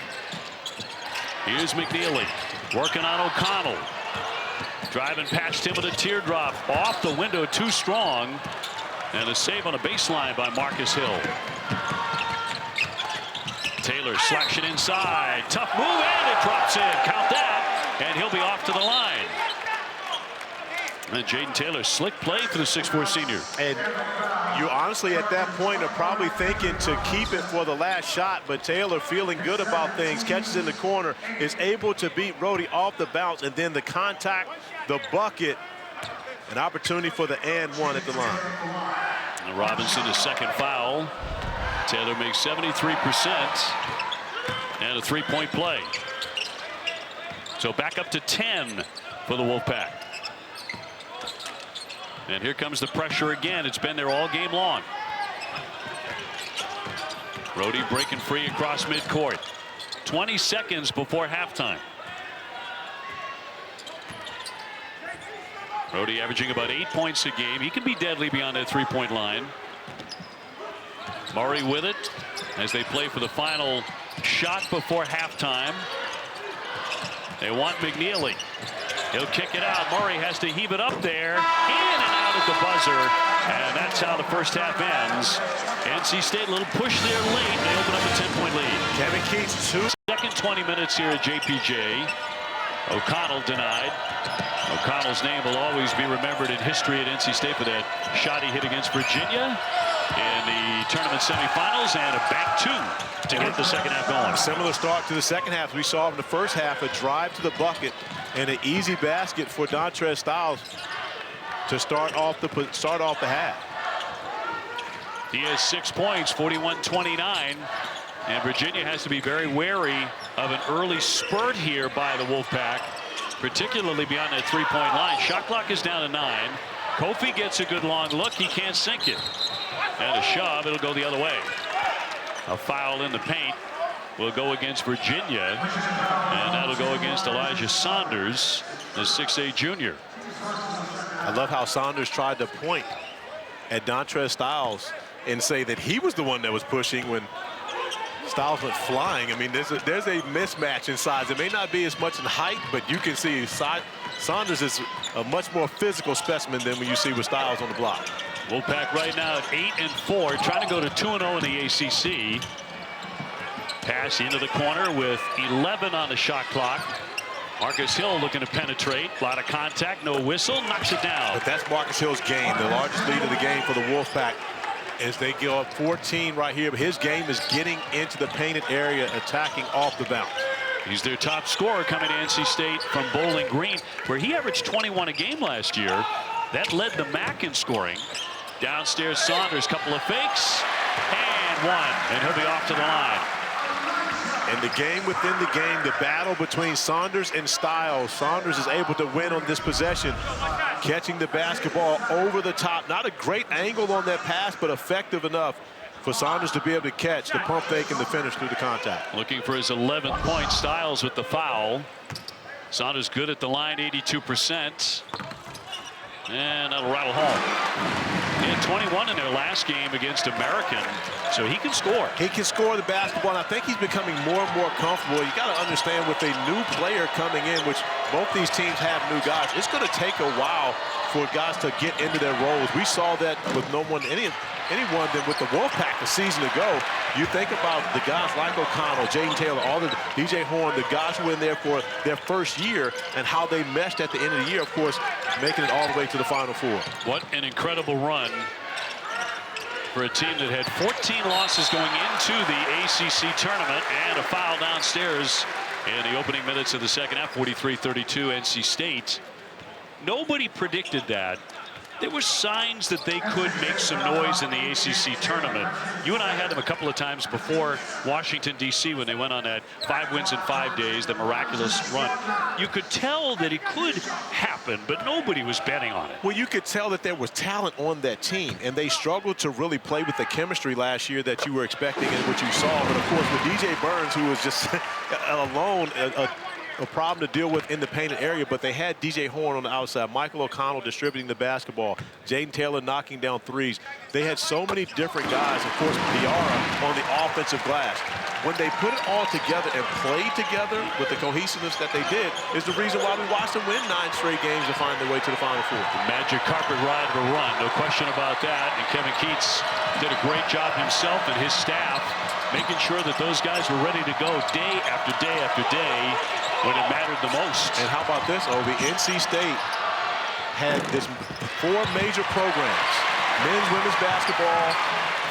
Here's McKneely working on O'Connell. Driving past him with a teardrop. Off the window, too strong. And a save on a baseline by Marcus Hill. Taylor slashing inside. Tough move, and it drops in. Count that. And he'll be off to the line. And Jayden Taylor, slick play for the 6'4" senior. And you honestly at that point are probably thinking to keep it for the last shot, but Taylor, feeling good about things, catches in the corner, is able to beat Rohde off the bounce, and then the contact, the bucket, an opportunity for the and one at the line. And Robinson, his second foul. Taylor makes 73% and a 3-point play. So back up to 10 for the Wolfpack. And here comes the pressure again. It's been there all game long. Rohde breaking free across midcourt. 20 seconds before halftime. Rohde averaging about 8 points a game. He can be deadly beyond that 3-point line. Murray with it as they play for the final shot before halftime. They want McKneely. He'll kick it out. Murray has to heave it up there. In and out at the buzzer. And that's how the first half ends. NC State, a little push there late. They open up a 10-point lead. Kevin Keats, 2. Second 20 minutes here at JPJ. O'Connell denied. O'Connell's name will always be remembered in history at NC State for that shot he hit against Virginia in the tournament semifinals, and a back 2 to get the second half going. A similar start to the second half we saw in the first half. A drive to the bucket and an easy basket for Dontrez Styles to start off the half. He has 6 points, 41-29, and Virginia has to be very wary of an early spurt here by the Wolfpack, particularly beyond that 3-point line. Shot clock is down to 9. Kofi gets a good long look. He can't sink it. And a shove, it'll go the other way. A foul in the paint will go against Virginia, and that'll go against Elijah Saunders, the 6'8" junior. I love how Saunders tried to point at Dontrez Styles and say that he was the one that was pushing when Styles went flying. I mean, there's a mismatch in size. It may not be as much in height, but you can see Saunders is a much more physical specimen than when you see with Styles on the block. Wolfpack right now at 8-4, trying to go to 2-0 in the ACC. Pass into the corner with 11 on the shot clock. Marcus Hill looking to penetrate. A lot of contact, no whistle, knocks it down. But that's Marcus Hill's game, the largest lead of the game for the Wolfpack, as they go up 14 right here. But his game is getting into the painted area, attacking off the bounce. He's their top scorer coming to NC State from Bowling Green, where he averaged 21 a game last year. That led the MAC in scoring. Downstairs, Saunders, couple of fakes, and one, and he'll be off to the line. And the game within the game, the battle between Saunders and Styles. Saunders is able to win on this possession, catching the basketball over the top. Not a great angle on that pass, but effective enough for Saunders to be able to catch the pump fake and the finish through the contact. Looking for his 11th point. Styles with the foul. Saunders good at the line, 82%. And that'll rattle home. He had 21 in their last game against American, so he can score. He can score the basketball, and I think he's becoming more and more comfortable. You got to understand, with a new player coming in, which both these teams have new guys, it's going to take a while for guys to get into their roles. We saw that with anyone than with the Wolfpack a season ago. You think about the guys like O'Connell, Jayden Taylor, all the DJ Horn, the guys who were in there for their first year, and how they meshed at the end of the year, of course, making it all the way to the Final Four. What an incredible run for a team that had 14 losses going into the ACC tournament, and a foul downstairs in the opening minutes of the second half. 43-32 NC State. Nobody predicted that there were signs that they could make some noise in the ACC tournament. You and I had them a couple of times before Washington, D.C. when they went on that 5 wins in 5 days, the miraculous run. You could tell that it could happen, but nobody was betting on it. Well, you could tell that there was talent on that team, and they struggled to really play with the chemistry last year that you were expecting and what you saw. But, of course, with DJ Burns, who was just alone, a problem to deal with in the painted area, but they had DJ Horn on the outside, Michael O'Connell distributing the basketball, Jayden Taylor knocking down threes. They had so many different guys, of course, Diarra on the offensive glass. When they put it all together and played together with the cohesiveness that they did is the reason why we watched them win 9 straight games and find their way to the Final Four. The magic carpet ride of a run, no question about that. And Kevin Keats did a great job himself and his staff making sure that those guys were ready to go day after day after day when it mattered the most. And how about this, Obi? NC State had this 4 major programs: men's, women's basketball,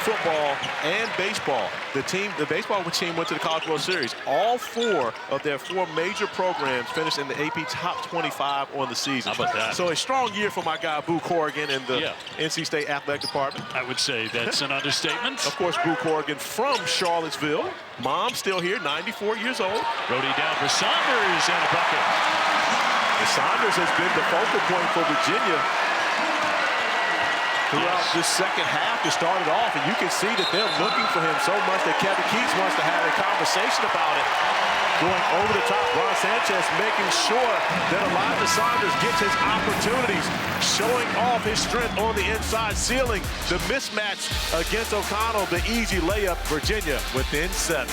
football, and baseball. The baseball team went to the College World Series. All 4 of their 4 major programs finished in the AP top 25 on the season. How about that? So a strong year for my guy, Boo Corrigan, and the NC State Athletic Department. I would say that's an understatement. Of course, Boo Corrigan from Charlottesville. Mom still here, 94 years old. Rohde down for Saunders and a bucket. And Saunders has been the focal point for Virginia throughout this second half to start it off, and you can see that they're looking for him so much that Kevin Keats wants to have a conversation about it. Going over the top, Ron Sanchez making sure that Elijah Saunders gets his opportunities, showing off his strength on the inside, sealing the mismatch against O'Connell, the easy layup. Virginia within 7.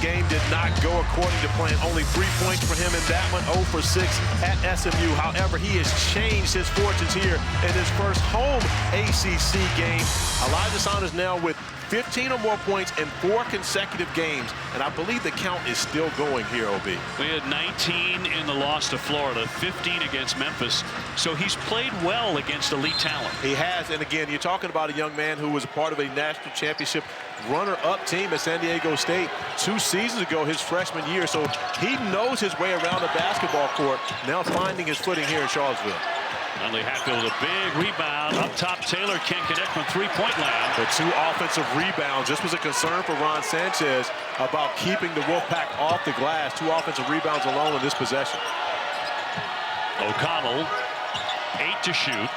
Game did not go according to plan. Only 3 points for him in that one, 0 for 6 at SMU. However, he has changed his fortunes here in his first home ACC game. Elijah Saunders now with 15 or more points in 4 consecutive games, and I believe the count is still going here, OB. We had 19 in the loss to Florida, 15 against Memphis, so he's played well against elite talent. He has, and again, you're talking about a young man who was a part of a national championship runner-up team at San Diego State 2 seasons ago, his freshman year, so he knows his way around the basketball court, now finding his footing here in Charlottesville. Huntley Hatfield, a big rebound. Up top, Taylor can't connect from 3-point land. The 2 offensive rebounds. This was a concern for Ron Sanchez about keeping the Wolfpack off the glass. 2 offensive rebounds alone in this possession. O'Connell, 8 to shoot.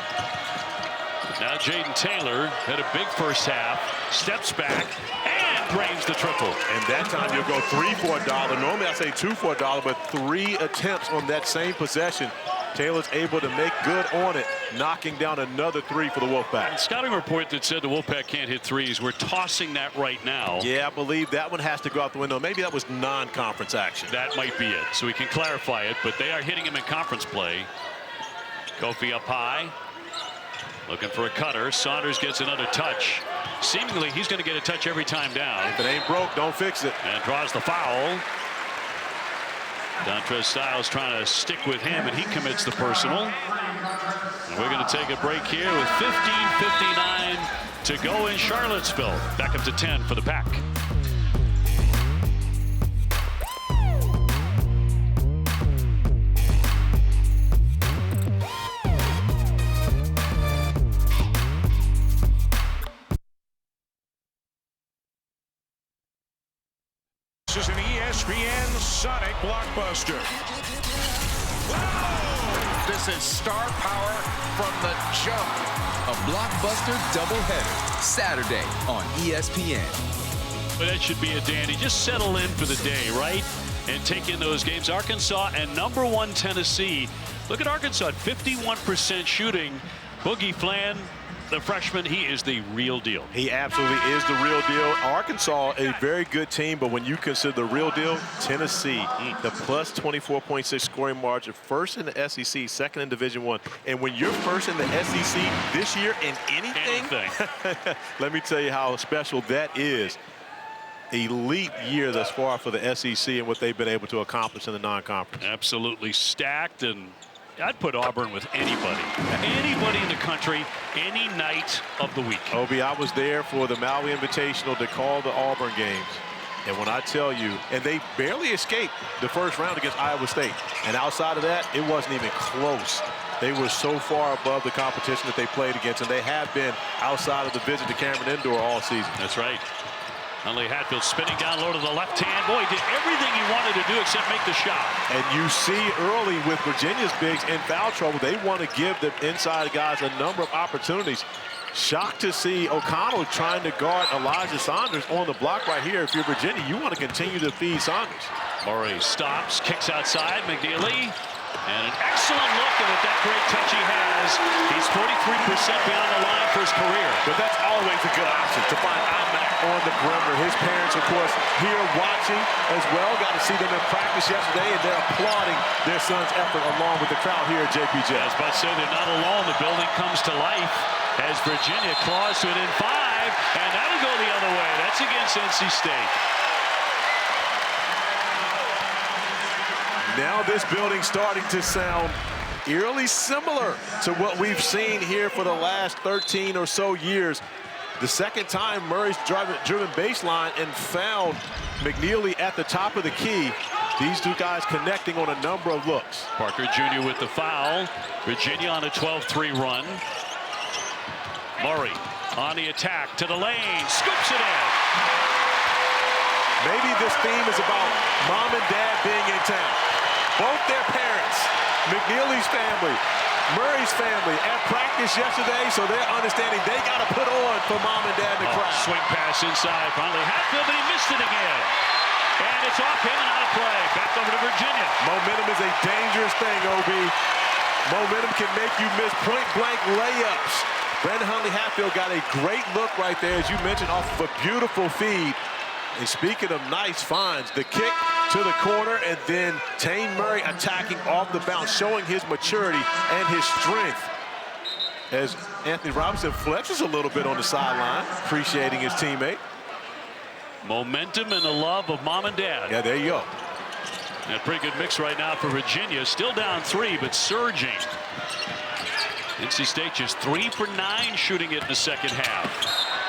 Now Jayden Taylor had a big first half, steps back, and drains the triple. And that time you'll go 3 for $1. Normally I say 2 for $1, but 3 attempts on that same possession. Taylor's able to make good on it, knocking down another 3 for the Wolfpack. Scouting report that said the Wolfpack can't hit threes. We're tossing that right now. Yeah, I believe that one has to go out the window. Maybe that was non-conference action. That might be it, so we can clarify it, but they are hitting him in conference play. Kofi up high, looking for a cutter. Saunders gets another touch. Seemingly, he's going to get a touch every time down. If it ain't broke, don't fix it. And draws the foul. Dontrez Styles trying to stick with him, and he commits the personal. And we're going to take a break here with 15:59 to go in Charlottesville. Back up to 10 for the Pack. This is an ESPN Sonic blockbuster. Whoa! This is star power from the jump. A blockbuster doubleheader, Saturday on ESPN. But that should be a dandy. Just settle in for the day, right? And take in those games. Arkansas and #1 Tennessee. Look at Arkansas at 51% shooting. Boogie Flan, the freshman, he is the real deal. He absolutely is the real deal. Arkansas, a very good team, but when you consider the real deal, Tennessee, the plus 24.6 scoring margin, first in the SEC, second in Division I. And when you're first in the SEC this year in anything. Let me tell you how special that is. Elite year thus far for the SEC and what they've been able to accomplish in the non-conference. Absolutely stacked, and I'd put Auburn with anybody. Anybody in the country, any night of the week. Obi, I was there for the Maui Invitational to call the Auburn games. And when I tell you, and they barely escaped the first round against Iowa State. And outside of that, it wasn't even close. They were so far above the competition that they played against, and they have been outside of the visit to Cameron Indoor all season. That's right. Huntley Hatfield spinning down low to the left hand. Boy, he did everything he wanted to do except make the shot. And you see early with Virginia's bigs in foul trouble, they want to give the inside guys a number of opportunities. Shocked to see O'Connell trying to guard Elijah Saunders on the block right here. If you're Virginia, you want to continue to feed Saunders. Murray stops, kicks outside. McKneely. And an excellent look, and with that great touch he has, he's 43% beyond the line for his career. But that's always a good option to find Imac on the perimeter. His parents, of course, here watching as well. Got to see them in practice yesterday, and they're applauding their son's effort along with the crowd here at JPJ. I was about to say they're not alone. The building comes to life as Virginia claws to it in 5, and that'll go the other way. That's against NC State. Now this building starting to sound eerily similar to what we've seen here for the last 13 or so years. The second time Murray's driven baseline and found McKneely at the top of the key. These two guys connecting on a number of looks. Parker Jr. with the foul. Virginia on a 12-3 run. Murray on the attack to the lane. Scoops it in. Maybe this theme is about mom and dad being in town. Both their parents, McKneely's family, Murray's family, at practice yesterday, so they're understanding they got to put on for mom and dad in the crowd. Swing pass inside. Finally Hatfield, but he missed it again. And it's off him and out of play. Back over to Virginia. Momentum is a dangerous thing, OB. Momentum can make you miss point-blank layups. Brandon Huntley Hatfield got a great look right there, as you mentioned, off of a beautiful feed. And speaking of nice finds, the kick to the corner, and then Tane Murray attacking off the bounce, showing his maturity and his strength. As Anthony Robinson flexes a little bit on the sideline, appreciating his teammate. Momentum and the love of mom and dad. Yeah, there you go. And a pretty good mix right now for Virginia. Still down 3, but surging. NC State just 3 for 9 shooting it in the second half.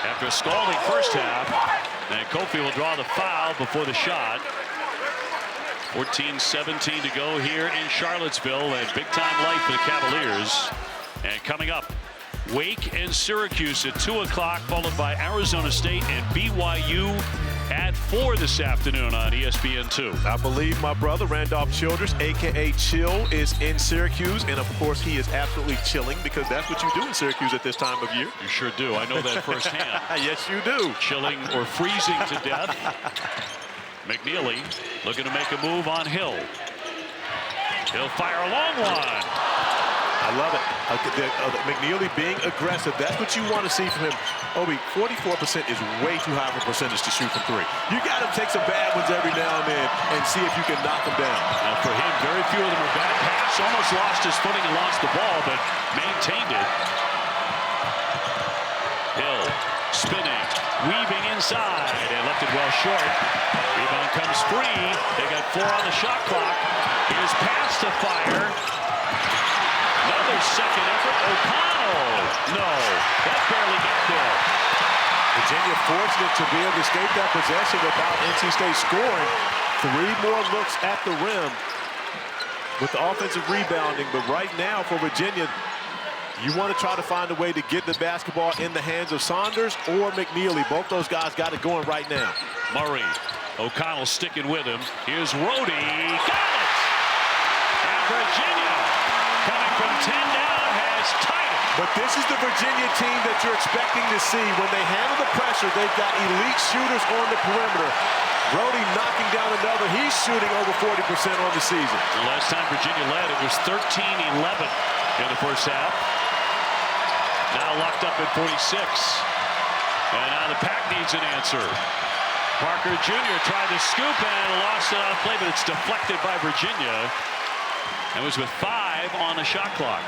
After a scalding first half, and Kofi will draw the foul before the shot. 14-17 to go here in Charlottesville, and big-time life for the Cavaliers. And coming up, Wake and Syracuse at 2 o'clock, followed by Arizona State and BYU at 4 this afternoon on ESPN2. I believe my brother, Randolph Childress, a.k.a. Chill, is in Syracuse. And, of course, he is absolutely chilling because that's what you do in Syracuse at this time of year. You sure do. I know that firsthand. Yes, you do. Chilling or freezing to death. McKneely looking to make a move on Hill. He'll fire a long one. I love it. McKneely being aggressive. That's what you want to see from him. Obi, 44% is way too high of a percentage to shoot from 3. You got to take some bad ones every now and then and see if you can knock them down. Now for him, very few of them are bad pass. Almost lost his footing and lost the ball, but maintained it. Hill spinning, weaving inside, and left it well short. Rebound comes free. They got 4 on the shot clock. Here's pass to fire. Another second effort. O'Connell. No, that barely got there. Virginia fortunate to be able to escape that possession without NC State scoring. 3 more looks at the rim with the offensive rebounding. But right now for Virginia, you want to try to find a way to get the basketball in the hands of Saunders or McKneely. Both those guys got it going right now. Murray. O'Connell sticking with him. Here's Rohde. Got it! And Virginia, coming from 10 down, has tied it. But this is the Virginia team that you're expecting to see. When they handle the pressure, they've got elite shooters on the perimeter. Rohde knocking down another. He's shooting over 40% on the season. The last time Virginia led, it was 13-11 in the first half. Now locked up at 46. And now the Pack needs an answer. Parker Jr. tried to scoop and lost it on play, but it's deflected by Virginia. And was with 5 on the shot clock.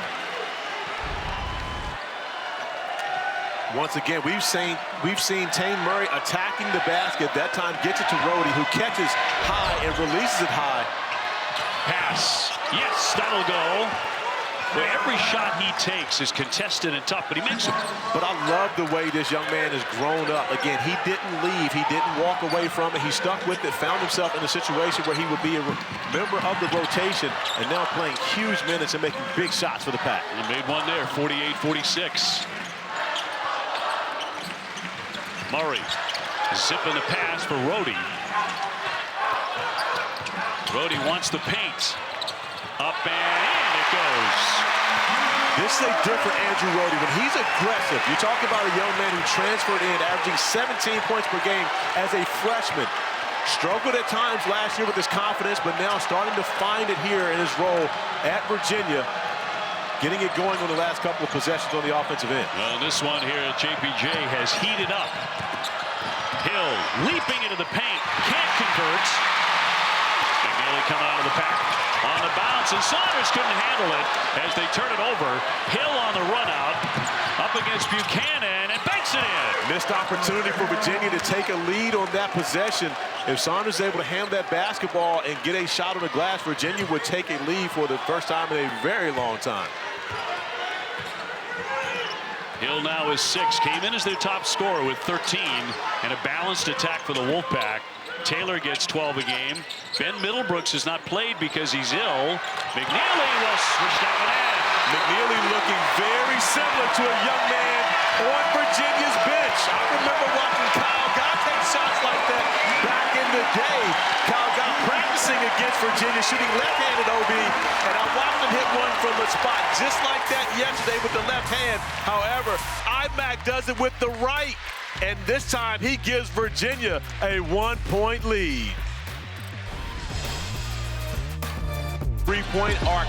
Once again, we've seen Tane Murray attacking the basket. That time gets it to Rohde, who catches high and releases it high. Pass. Yes, that'll go. Well, every shot he takes is contested and tough, but he makes them. But I love the way this young man has grown up. Again, he didn't leave. He didn't walk away from it. He stuck with it, found himself in a situation where he would be a member of the rotation, and now playing huge minutes and making big shots for the Pack. And he made one there, 48-46. Murray zipping the pass for Rohde. Rohde wants the paint. Up and in it goes. This is a different Andrew Rohde. When he's aggressive, you talk about a young man who transferred in, averaging 17 points per game as a freshman. Struggled at times last year with his confidence, but now starting to find it here in his role at Virginia. Getting it going on the last couple of possessions on the offensive end. Well, this one here, JPJ has heated up. Hill leaping into the paint, can't convert. McKneely coming out of the pack on the bounce, and Saunders couldn't handle it as they turn it over. Hill on the run out, up against Buchanan, and banks it in. Missed opportunity for Virginia to take a lead on that possession. If Saunders is able to handle that basketball and get a shot on the glass, Virginia would take a lead for the first time in a very long time. Hill now is 6, came in as their top scorer with 13, and a balanced attack for the Wolfpack. Taylor gets 12 a game. Ben Middlebrooks has not played because he's ill. McKneely will switch down and in. McKneely looking very similar to a young man on Virginia's bench. I remember watching Kyle Guy take shots like that back in the day. Kyle Guy practicing against Virginia, shooting left-handed OB, and I watched him hit one from the spot just like that yesterday with the left hand. However, IMAC does it with the right, and this time he gives Virginia a 1-point lead. 3-point arc.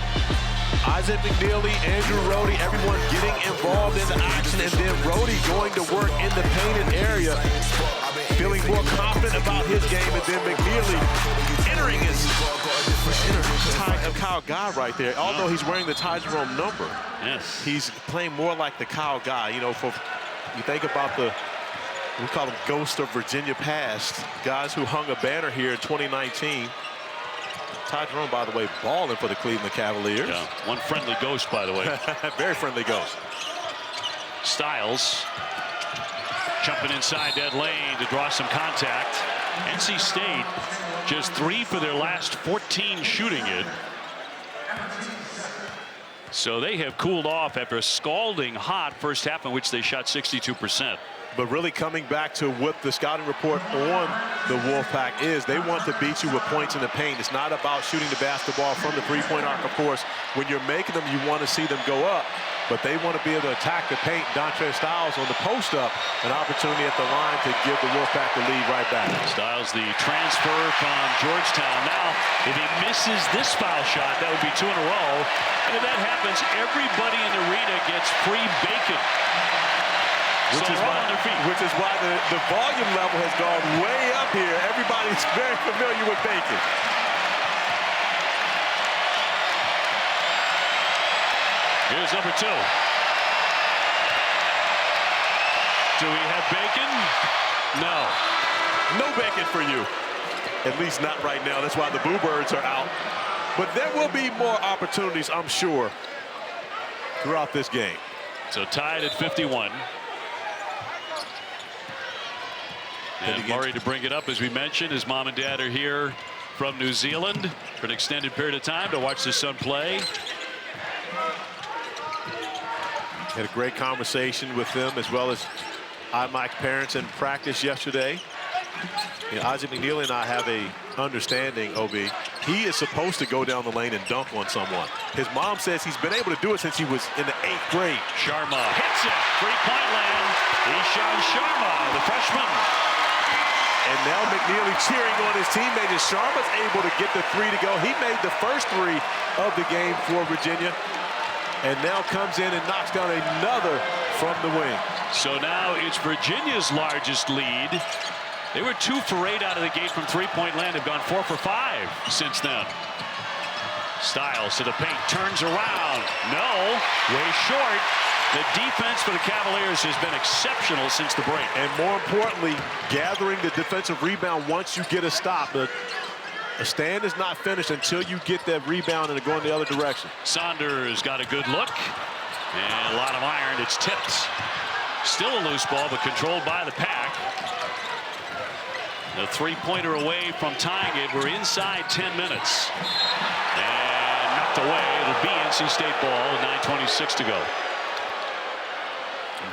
Isaac McKneely, Andrew Rohde, everyone getting involved in the action, and then Rohde going to work in the painted area, feeling more confident about his game, and then McKneely entering his Kyle Guy right there. Although he's wearing the Ty Jerome number, yes, he's playing more like the Kyle Guy. You know, you think about we call them ghosts of Virginia past, guys who hung a banner here in 2019. Ty Jerome, by the way, balling for the Cleveland Cavaliers. Yeah, one friendly ghost, by the way. Very friendly ghost. Styles jumping inside that lane to draw some contact. NC State just 3 for their last 14 shooting it. So they have cooled off after a scalding hot first half in which they shot 62%. But really coming back to what the scouting report on the Wolfpack is, they want to beat you with points in the paint. It's not about shooting the basketball from the three-point arc, of course. When you're making them, you want to see them go up. But they want to be able to attack the paint. Dontre Styles on the post-up, an opportunity at the line to give the Wolfpack the lead right back. Styles, the transfer from Georgetown. Now, if he misses this foul shot, that would be 2 in a row. And if that happens, everybody in the arena gets free bacon. Which is why the volume level has gone way up here. Everybody's very familiar with bacon. Here's number 2. Do we have bacon? No. No bacon for you. At least not right now. That's why the Boo Birds are out. But there will be more opportunities, I'm sure, throughout this game. So tied at 51. And Murray to bring it up, as we mentioned. His mom and dad are here from New Zealand for an extended period of time to watch their son play. Had a great conversation with them, as well as IMAC parents in practice yesterday. You know, Isaac McKneely and I have a understanding, OB. He is supposed to go down the lane and dunk on someone. His mom says he's been able to do it since he was in the 8th grade. Sharma hits it. 3-point land. Ishan Sharma, the freshman. And now McKneely cheering on his teammate as Sharma's able to get the 3 to go. He made the first 3 of the game for Virginia, and now comes in and knocks down another from the wing. So now it's Virginia's largest lead. They were 2 for 8 out of the gate from 3-point land. They've gone 4 for 5 since then. Styles to the paint, turns around. No, way short. The defense for the Cavaliers has been exceptional since the break. And more importantly, gathering the defensive rebound once you get a stop. The A stand is not finished until you get that rebound and go in the other direction. Saunders got a good look. And a lot of iron. It's tipped. Still a loose ball, but controlled by the Pack. The three-pointer away from tying it. We're inside 10 minutes. And knocked away. It'll be NC State ball with 9:26 to go.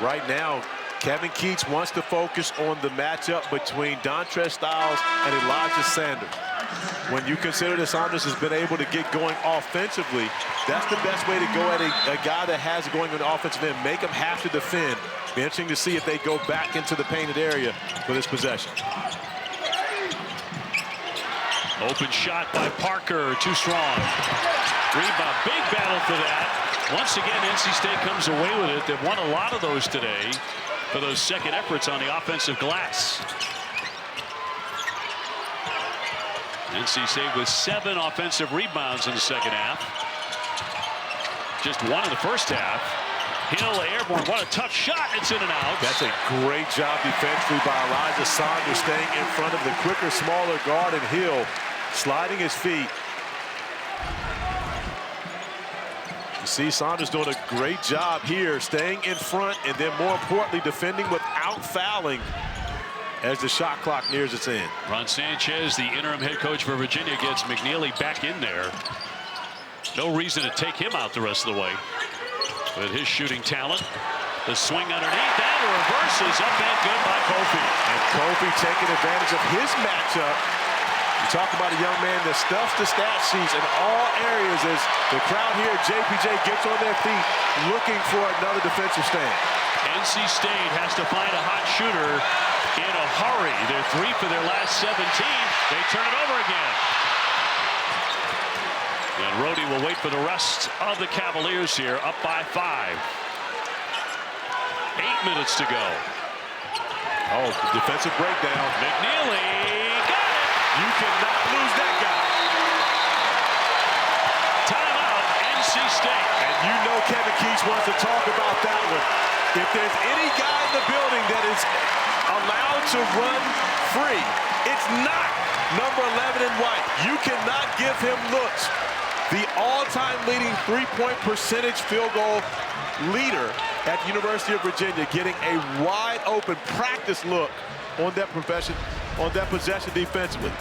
Right now, Kevin Keats wants to focus on the matchup between Dontrez Styles and Elijah Sanders. When you consider that Saunders has been able to get going offensively, that's the best way to go at a guy that has it going on the offensive end. Make him have to defend. Be interesting to see if they go back into the painted area for this possession. Open shot by Parker, too strong. Rebound, big battle for that. Once again, NC State comes away with it. They've won a lot of those today for those second efforts on the offensive glass. NC State with 7 offensive rebounds in the second half. Just 1 in the first half. Hill airborne, what a tough shot. It's in and out. That's a great job defensively by Elijah Saunders, staying in front of the quicker, smaller guard, and Hill sliding his feet. You see Saunders doing a great job here, staying in front, and then more importantly, defending without fouling as the shot clock nears its end. Ron Sanchez, the interim head coach for Virginia, gets McKneely back in there. No reason to take him out the rest of the way. With his shooting talent, the swing underneath, and the reverse is up and good by Kofi. And Kofi taking advantage of his matchup. You talk about a young man that stuffs the stat sheets in all areas as the crowd here at JPJ gets on their feet looking for another defensive stand. NC State has to find a hot shooter in a hurry. They're 3 for their last 17. They turn it over again. And Rohde will wait for the rest of the Cavaliers here, up by 5. 8 minutes to go. Oh, defensive breakdown. McKneely got it. You cannot lose that guy. Timeout, NC State. And you know Kevin Keats wants to talk about that one. If there's any guy in the building that is allowed to run free, it's not number 11 in white. You cannot give him looks. The all-time leading three-point percentage field goal leader at the University of Virginia, getting a wide-open practice look on that possession defensively.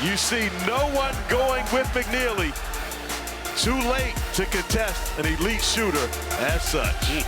You see no one going with McKneely. Too late to contest an elite shooter as such.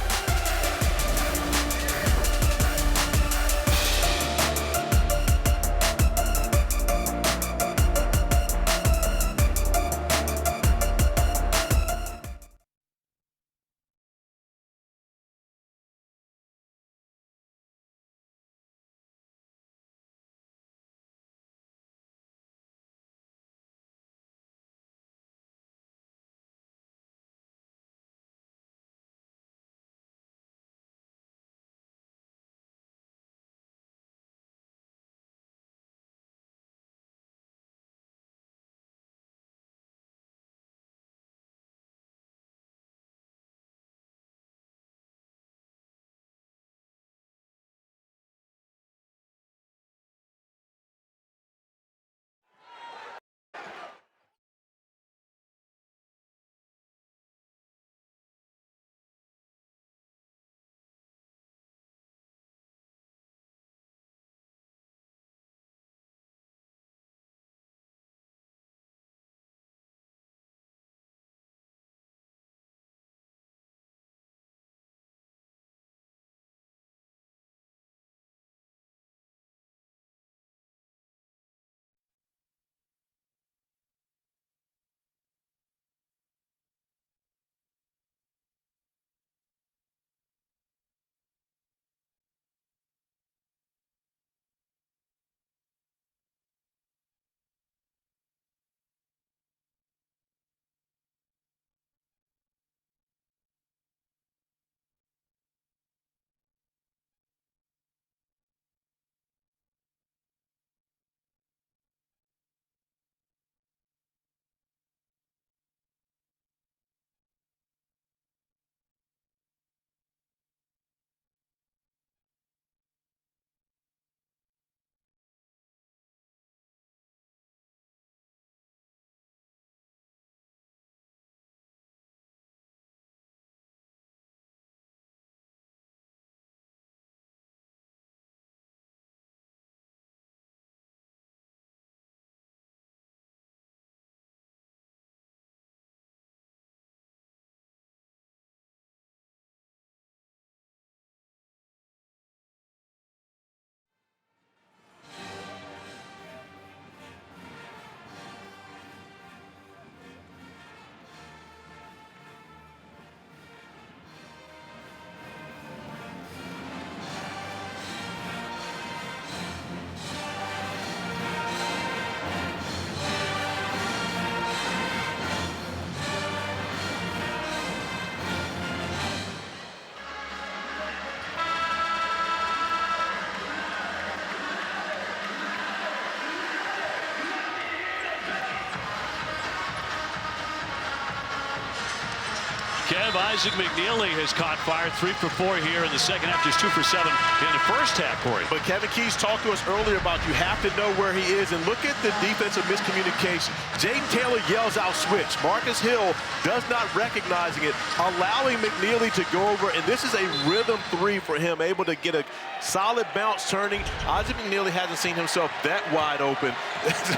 Kev, Isaac McKneely has caught fire, 3 for 4 here in the second half, just 2 for 7 in the first half, Corey. But Kevin Keys talked to us earlier about you have to know where he is, and look at the defensive miscommunication. Jayden Taylor yells out switch. Marcus Hill does not recognizing it, allowing McKneely to go over, and this is a rhythm 3 for him, able to get a solid bounce turning. Isaac McKneely hasn't seen himself that wide open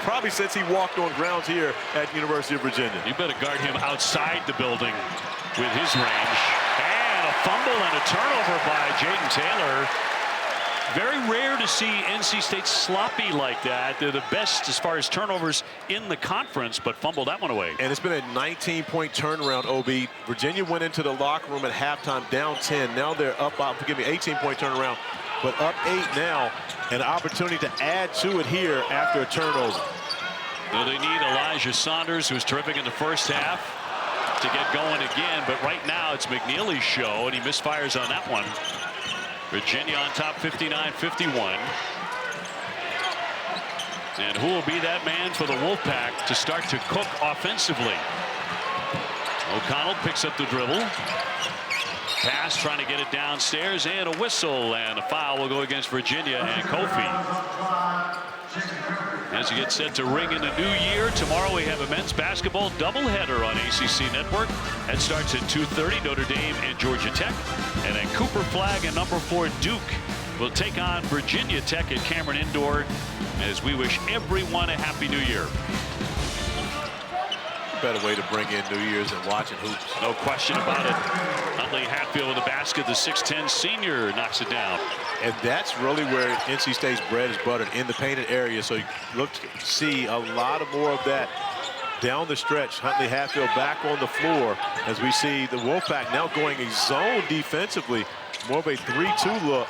probably since he walked on grounds here at University of Virginia. You better guard him outside the building with his range. And a fumble and a turnover by Jayden Taylor. Very rare to see NC State sloppy like that. They're the best as far as turnovers in the conference, but fumbled that one away. And it's been a 19-point turnaround, OB. Virginia went into the locker room at halftime down 10. Now they're up, 18-point turnaround, but up 8 now. An opportunity to add to it here after a turnover. So they need Elijah Saunders, who was terrific in the first half, to get going again. But right now it's McKneely's show, and he misfires on that one. Virginia on top 59-51. And who will be that man for the Wolfpack to start to cook offensively? O'Connell picks up the dribble. Pass, trying to get it downstairs, and a whistle, and a foul will go against Virginia and Kofi. As you get set to ring in the new year, tomorrow we have a men's basketball doubleheader on ACC Network. That starts at 2:30, Notre Dame and Georgia Tech. And then Cooper Flag and number 4 Duke will take on Virginia Tech at Cameron Indoor, as we wish everyone a happy new year. Better way to bring in New Year's than watching hoops. No question about it. Huntley Hatfield with the basket. The 6'10 senior knocks it down. And that's really where NC State's bread is buttered, in the painted area. So you look to see a lot of more of that down the stretch. Huntley Hatfield back on the floor as we see the Wolfpack now going a zone defensively. More of a 3-2 look,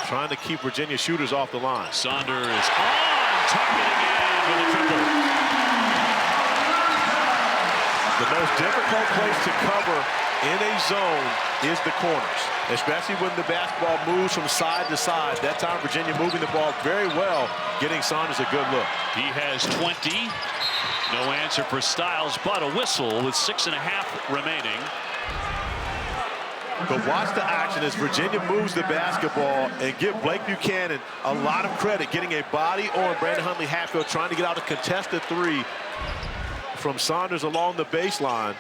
trying to keep Virginia shooters off the line. Saunders on target again with a triple. The most difficult place to cover in a zone is the corners, especially when the basketball moves from side to side. That time Virginia moving the ball very well, getting Saunders a good look. He has 20. No answer for Styles, but a whistle with 6.5 remaining. But watch the action as Virginia moves the basketball, and give Blake Buchanan a lot of credit, getting a body on Brandon Huntley Hatfield, trying to get out a contested 3 from Saunders along the baseline,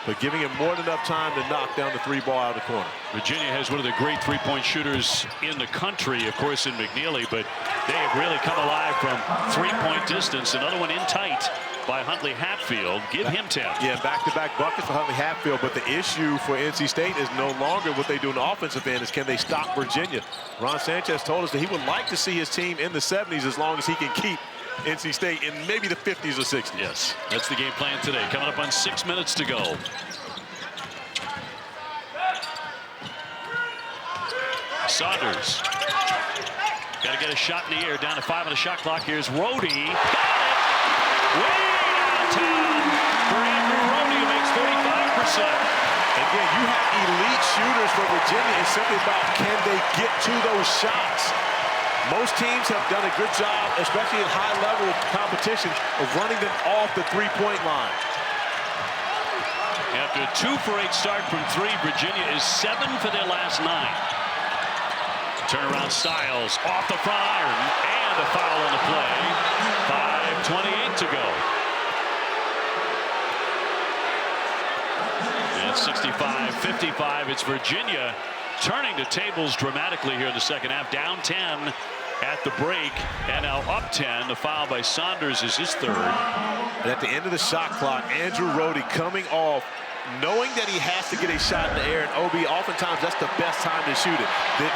but giving him more than enough time to knock down the 3 ball out of the corner. Virginia has one of the great 3-point shooters in the country, of course, in McKneely, but they have really come alive from 3-point distance. Another one in tight by Huntley Hatfield. Give him 10. Yeah, back-to-back buckets for Huntley Hatfield, but the issue for NC State is no longer what they do in the offensive end, is can they stop Virginia. Ron Sanchez told us that he would like to see his team in the 70s as long as he can keep NC State in maybe the 50s or 60s. Yes, that's the game plan today. Coming up on 6 minutes to go. Saunders. Got to get a shot in the air. Down to 5 on the shot clock. Here's Rohde. Got it! Way downtown for Andrew Rohde, who makes 35%. Again, you have elite shooters for Virginia. It's simply about, can they get to those shots? Most teams have done a good job, especially in high-level competition, of running them off the 3-point line. After a 2 for 8 start from 3, Virginia is 7 for their last 9. Turnaround Styles off the front iron, and a foul on the play. 5:28 to go. And 65-55. It's Virginia turning the tables dramatically here in the second half. Down 10 at the break, and now up 10. The foul by Saunders is his 3rd. And at the end of the shot clock, Andrew Rohde coming off, knowing that he has to get a shot in the air, and OB, oftentimes that's the best time to shoot it,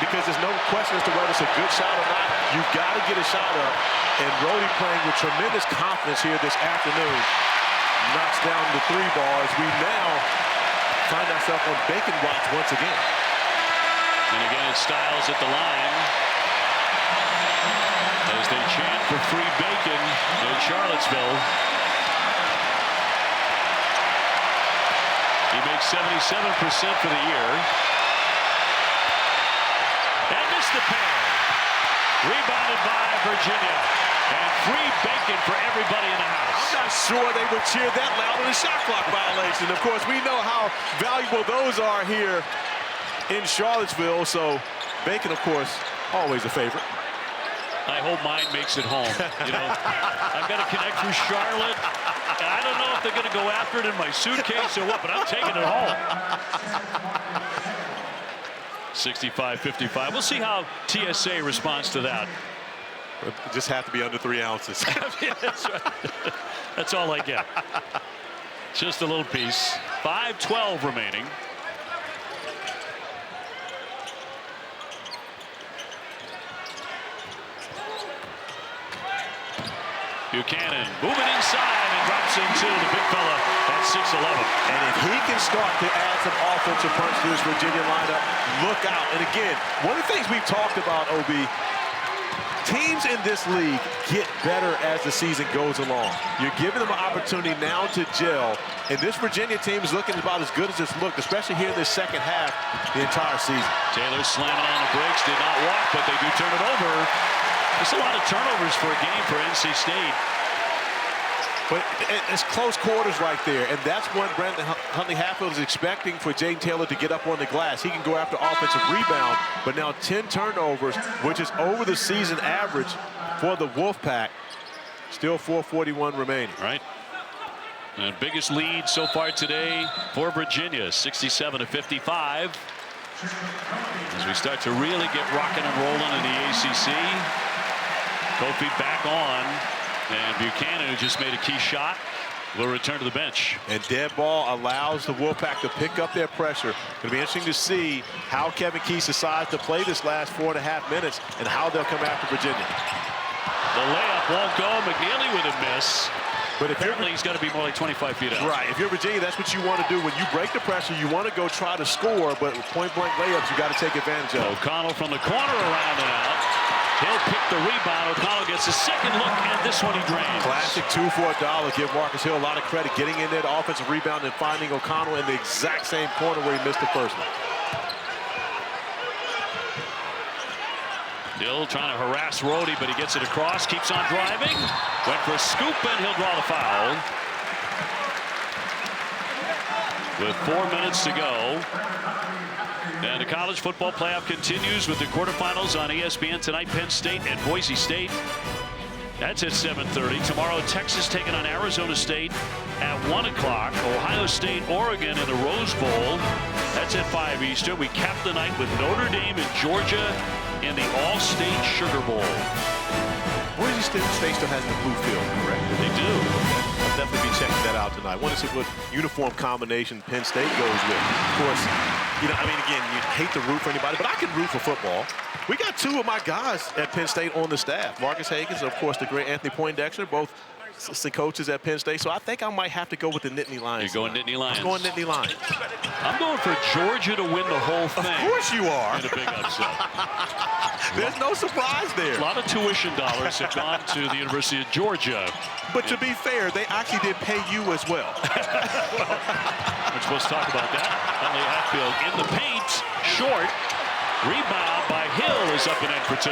because there's no question as to whether it's a good shot or not. You've got to get a shot up, and Rohde playing with tremendous confidence here this afternoon. Knocks down the 3 ball as we now find ourselves on bacon watch once again. And again, it's Styles at the line as they chant for free bacon in Charlottesville. He makes 77% for the year. And missed the pair. Rebounded by Virginia. And free bacon for everybody in the house. I'm not sure they would cheer that loud in a shot clock violation. Of course, we know how valuable those are here in Charlottesville. So bacon, of course, always a favorite. I hope mine makes it home. You know, I've got to connect through Charlotte. And I don't know if they're going to go after it in my suitcase or what, but I'm taking it home. 65-55. We'll see how TSA responds to that. It just have to be under 3 ounces. That's right. That's all I get. Just a little piece. 5:12 remaining. Buchanan moving inside and drops into the big fella at 6'11". And if he can start to add some offensive punch to this Virginia lineup, look out. And again, one of the things we've talked about, OB, teams in this league get better as the season goes along. You're giving them an opportunity now to gel. And this Virginia team is looking about as good as it's looked, especially here in this second half the entire season. Taylor slamming on the brakes, did not walk, but they do turn it over. There's a lot of turnovers for a game for NC State. But it's close quarters right there, and that's what Brandon Huntley-Hatfield is expecting for Jayden Taylor to get up on the glass. He can go after offensive rebound, but now 10 turnovers, which is over the season average for the Wolfpack. Still 4:41 remaining. Right. And biggest lead so far today for Virginia, 67-55. As we start to really get rocking and rolling in the ACC. Kofi back on, and Buchanan, who just made a key shot, will return to the bench. And dead ball allows the Wolfpack to pick up their pressure. Going to be interesting to see how Kevin Keys decides to play this last 4.5 minutes and how they'll come after Virginia. The layup won't go. McKneely with a miss. But apparently he's got to be more like 25 feet out. Right. If you're Virginia, that's what you want to do. When you break the pressure, you want to go try to score, but with point-blank layups, you got to take advantage of. O'Connell from the corner around and out. He'll pick the rebound. O'Connell gets a second look, and this one he drains. Classic 2 for $1. Give Marcus Hill a lot of credit getting in there, the offensive rebound, and finding O'Connell in the exact same corner where he missed the first one. Hill trying to harass Rohde, but he gets it across, keeps on driving. Went for a scoop, and he'll draw the foul. With 4 minutes to go. And the college football playoff continues with the quarterfinals on ESPN tonight. Penn State and Boise State. That's at 7:30. Tomorrow, Texas taking on Arizona State at 1 o'clock. Ohio State, Oregon in the Rose Bowl. That's at 5 Eastern. We cap the night with Notre Dame and Georgia in the All-State Sugar Bowl. Boise State still has the blue field, correct? They do. I'll definitely be checking that out tonight. I want to see what uniform combination Penn State goes with. Of course, you know, I mean, again, you hate to root for anybody, but I can root for football. We got 2 of my guys at Penn State on the staff. Marcus Hagens, of course, the great Anthony Poindexter, both assistant coaches at Penn State. So I think I might have to go with the Nittany Lions. You're going Nittany Lions. I'm going Nittany Lions. I'm going for Georgia to win the whole thing. Of course you are. In a big upset. There's no surprise there. A lot of tuition dollars have gone to the University of Georgia. But to be fair, they actually did pay you as well. We're supposed to talk about that. Huntley Hatfield in the paint, short. Rebound by Hill is up and in for 2.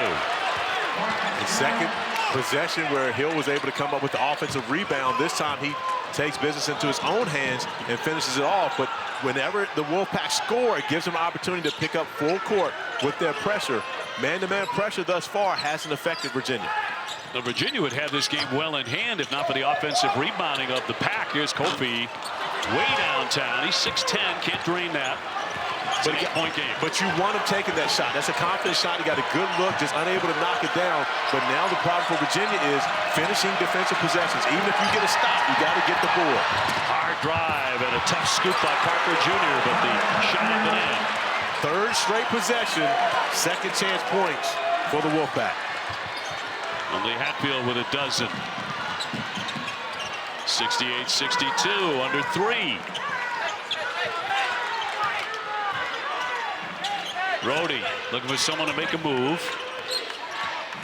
The second possession where Hill was able to come up with the offensive rebound. This time he takes business into his own hands and finishes it off. But whenever the Wolfpack score, it gives them an opportunity to pick up full court with their pressure. Man-to-man pressure thus far hasn't affected Virginia. Now, Virginia would have this game well in hand if not for the offensive rebounding of the Pack. Here's Kofi way downtown. He's 6'10", can't drain that. It's an 8-point game. But you want him taking that shot. That's a confident shot. He got a good look, just unable to knock it down. But now the problem for Virginia is finishing defensive possessions. Even if you get a stop, you got to get the board. Hard drive and a tough scoop by Parker Jr., but the shot up and in. Third straight possession, second chance points for the Wolfpack. Only Hatfield with a dozen. 68-62, under 3. Rohde looking for someone to make a move.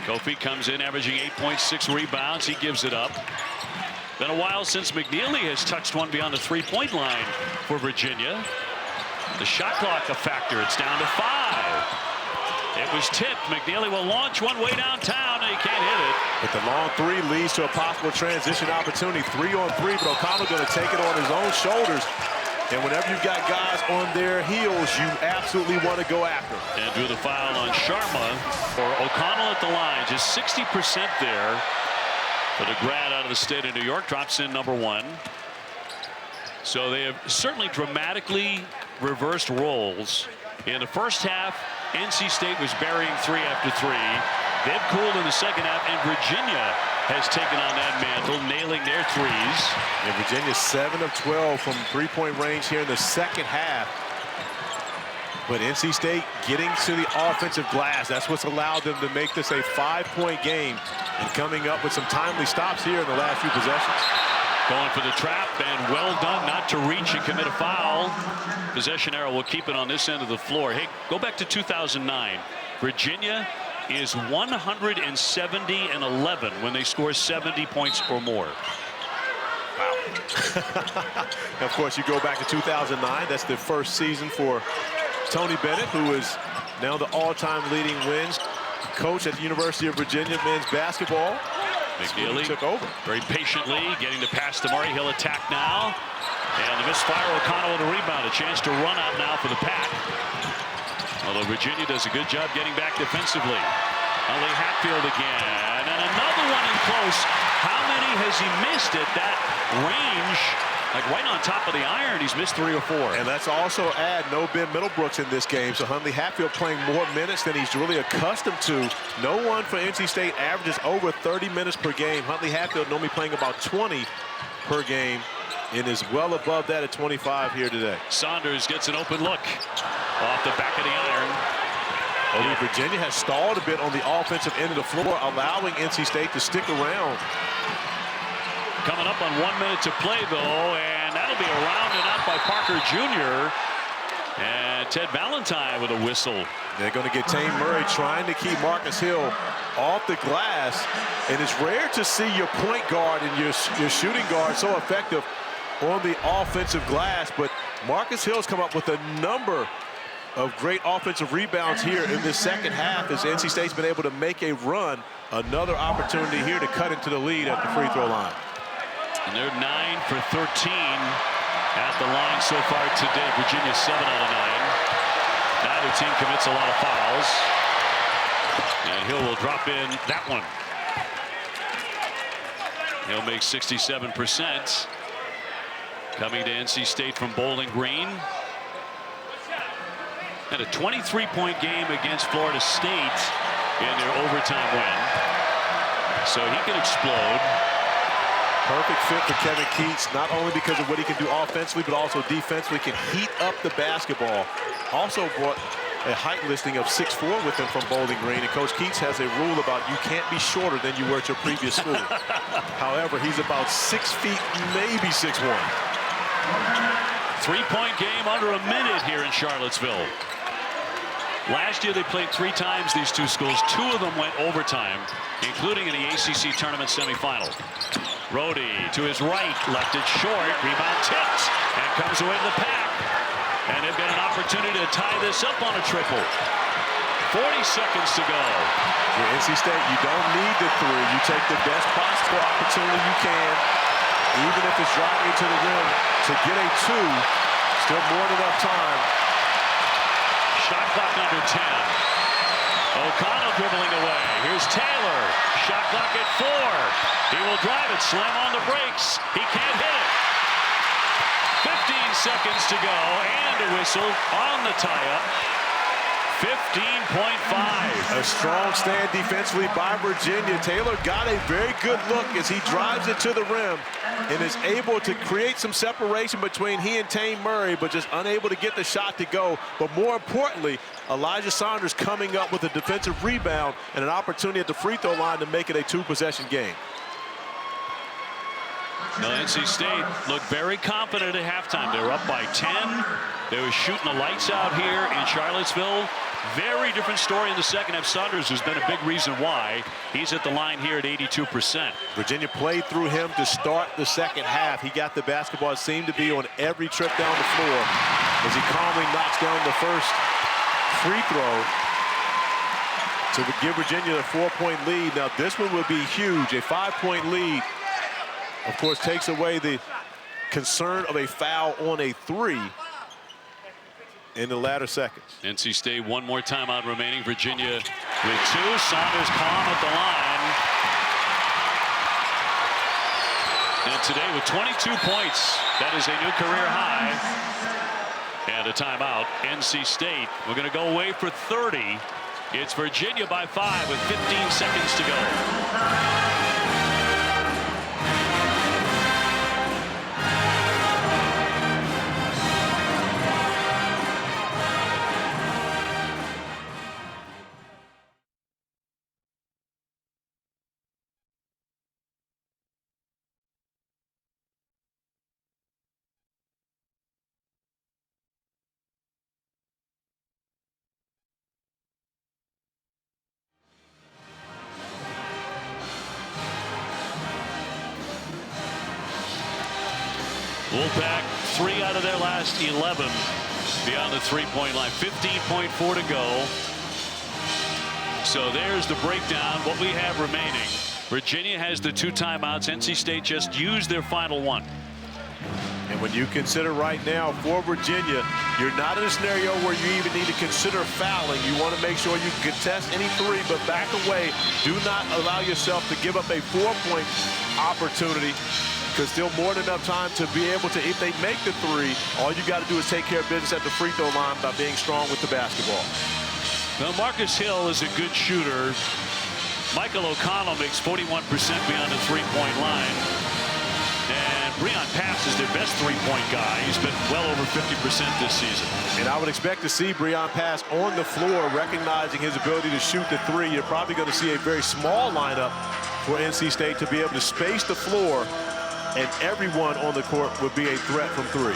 Kofi comes in averaging 8.6 rebounds. He gives it up. Been a while since McKneely has touched one beyond the 3-point line for Virginia. The shot clock a factor. It's down to 5. It was tipped. McKneely will launch one way downtown, and he can't hit it. But the long three leads to a possible transition opportunity. 3-on-3, but O'Connell going to take it on his own shoulders. And whenever you've got guys on their heels, you absolutely want to go after them. And drew the foul on Sharma. For O'Connell at the line, just 60% there. For the grad out of the state of New York, drops in number 1. So they have certainly dramatically reversed roles. In the first half, NC State was burying 3 after 3. They've cooled in the second half, and Virginia has taken on that mantle, nailing their threes. And Virginia 7 of 12 from three-point range here in the second half. But NC State getting to the offensive glass. That's what's allowed them to make this a 5-point game, and coming up with some timely stops here in the last few possessions. Going for the trap, and well done not to reach and commit a foul. Possession arrow will keep it on this end of the floor. Hey, go back to 2009. Virginia is 170-11 when they score 70 points or more. Wow. Of course, you go back to 2009. That's the first season for Tony Bennett, who is now the all-time leading wins coach at the University of Virginia men's basketball. McKneely took over very patiently, getting the pass to Murray. He'll attack now, and the misfire. O'Connell with a rebound. A chance to run out now for the Pack. Although Virginia does a good job getting back defensively. Huntley Hatfield again, and another one in close. How many has he missed at that range? Like right on top of the iron, he's missed 3 or 4. And let's also add no Ben Middlebrooks in this game. So Huntley Hatfield playing more minutes than he's really accustomed to. No one for NC State averages over 30 minutes per game. Huntley Hatfield normally playing about 20 per game and is well above that at 25 here today. Saunders gets an open look off the back of the iron. Virginia has stalled a bit on the offensive end of the floor, allowing NC State to stick around. Coming up on 1 minute to play, though, and that'll be a round and out by Parker Jr. And Ted Valentine with a whistle. They're going to get Tane Murray trying to keep Marcus Hill off the glass. And it's rare to see your point guard and your shooting guard so effective on the offensive glass. But Marcus Hill's come up with a number of great offensive rebounds here in this second half as NC State's been able to make a run. Another opportunity here to cut into the lead at the free throw line. And they're 9 for 13 at the line so far today. Virginia 7 out of 9. Neither team commits a lot of fouls. And Hill will drop in that one. Hill makes 67%. Coming to NC State from Bowling Green. And a 23-point game against Florida State in their overtime win. So he can explode. Perfect fit for Kevin Keats, not only because of what he can do offensively, but also defensively. Can heat up the basketball. Also brought a height listing of 6'4" with him from Bowling Green. And Coach Keats has a rule about you can't be shorter than you were at your previous school. However, he's about 6 feet, maybe 6'1". 3-point game under a minute here in Charlottesville. Last year they played 3 times, these two schools. 2 of them went overtime, including in the ACC tournament semifinal. Rohde to his right, left it short, rebound tipped, and comes away to the Pack. And they've got an opportunity to tie this up on a triple. 40 seconds to go. For NC State, you don't need the 3. You take the best possible opportunity you can, even if it's driving you to the rim, to get a 2. Still more than enough time. Shot clock under 10. O'Connell dribbling away. Here's Taylor. Shot clock at 4. He will drive it. Slam on the brakes. He can't hit it. 15 seconds to go. And a whistle on the tie-up. 15.5. A strong stand defensively by Virginia. Taylor got a very good look as he drives it to the rim and is able to create some separation between he and Tane Murray, but just unable to get the shot to go. But more importantly, Elijah Saunders coming up with a defensive rebound and an opportunity at the free throw line to make it a 2-possession game. Now, NC State looked very confident at halftime. They were up by 10. They were shooting the lights out here in Charlottesville. Very different story in the second half. Saunders, who's been a big reason why he's at the line here at 82%. Virginia played through him to start the second half. He got the basketball. It seemed to be on every trip down the floor. floor as he calmly knocks down the first free throw. 40 seconds to go. Here's Taylor. Shot clock under 10. O'Connell dribbling away. Here's Taylor. Shot clock at 4. He will drive it. Slam on the brakes. He can't hit it. 15 seconds to go. And a whistle on the tie-up. 15.5. A strong stand defensively by Virginia. Taylor got a very good look as he drives it to the rim and is able to create some separation between he and Tane Murray, but just unable to get the shot to go. But more importantly, Elijah Saunders coming up with a defensive rebound and an opportunity at the free throw line to make it a 2-possession game. to give Virginia a 4-point lead. Now, this one would be huge. A 5-point lead, of course, takes away the concern of a foul on a 3 in the latter seconds. NC State, one more timeout remaining. Virginia with 2. Saunders calm at the line. And today with 22 points, that is a new career high. And a timeout. NC State, we're going to go away for 30. It's Virginia by 5 with 15 seconds to go. Wolfpack 3 out of their last 11 beyond the 3-point line. 15.4 to go. So there's the breakdown. What we have remaining. Virginia has the 2 timeouts. NC State just used their final one. And when you consider right now for Virginia, you're not in a scenario where you even need to consider fouling. You want to make sure you can contest any 3, but back away. Do not allow yourself to give up a 4-point opportunity, because still more than enough time to be able to, if they make the 3, all you got to do is take care of business at the free throw line by being strong with the basketball. Now, Marcus Hill is a good shooter. Michael O'Connell makes 41% beyond the 3-point line. And Breon Pass is their best 3-point guy. He's been well over 50% this season. And I would expect to see Breon Pass on the floor, recognizing his ability to shoot the 3. You're probably going to see a very small lineup for NC State to be able to space the floor, and everyone on the court would be a threat from 3.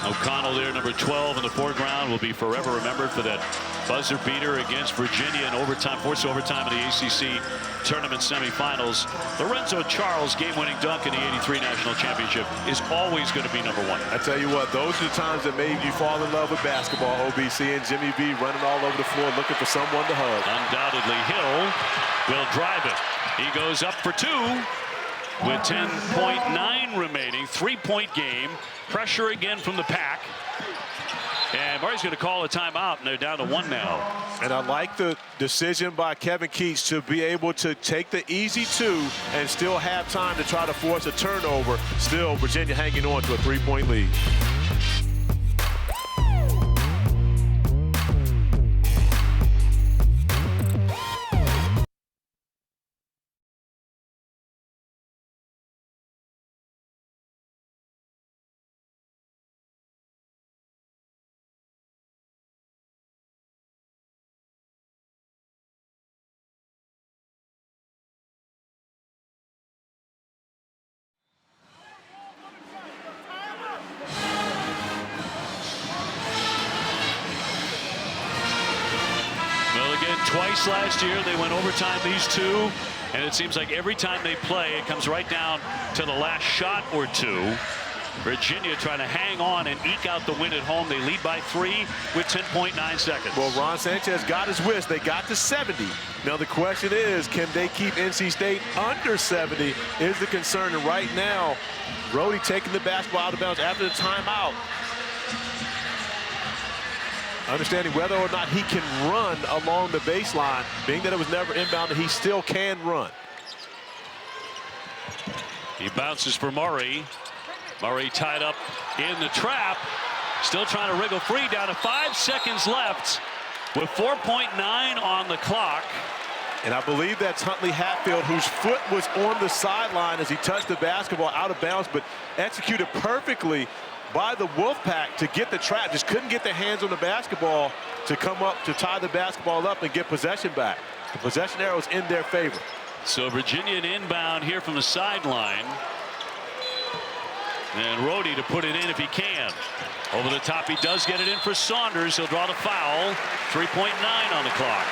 O'Connell there, number 12 in the foreground, will be forever remembered for that buzzer beater against Virginia in overtime, forced overtime in the ACC tournament semifinals. Lorenzo Charles' game-winning dunk in the '83 national championship is always going to be number 1. I tell you what, those are the times that made you fall in love with basketball. OBC and Jimmy B running all over the floor looking for someone to hug. Undoubtedly, Hill will drive it. He goes up for 2. With 10.9 remaining, 3-point game. Pressure again from the pack. And Murray's going to call a timeout, and they're down to 1 now. And I like the decision by Kevin Keats to be able to take the easy 2 and still have time to try to force a turnover. Still, Virginia hanging on to a 3-point lead. Twice last year they went overtime, these 2, and it seems like every time they play it comes right down to the last shot or 2. Virginia trying to hang on and eke out the win at home. They lead by 3 with 10.9 seconds. Well, Ron Sanchez got his wish. They got to 70. Now the question is, can they keep NC State under 70 is the concern. And right now, Rohde taking the basketball out of bounds after the timeout, understanding whether or not he can run along the baseline, being that it was never inbounded, he still can run. He bounces for Murray. Murray tied up in the trap, still trying to wriggle free, down to 5 seconds left with 4.9 on the clock. And I believe that's Huntley Hatfield, whose foot was on the sideline as he touched the basketball out of bounds, but executed perfectly by the Wolfpack to get the trap. Just couldn't get their hands on the basketball to come up to tie the basketball up and get possession back. The possession arrow is in their favor. So Virginia an inbound here from the sideline. And Rohde to put it in if he can. Over the top, he does get it in for Saunders. He'll draw the foul. 3.9 on the clock.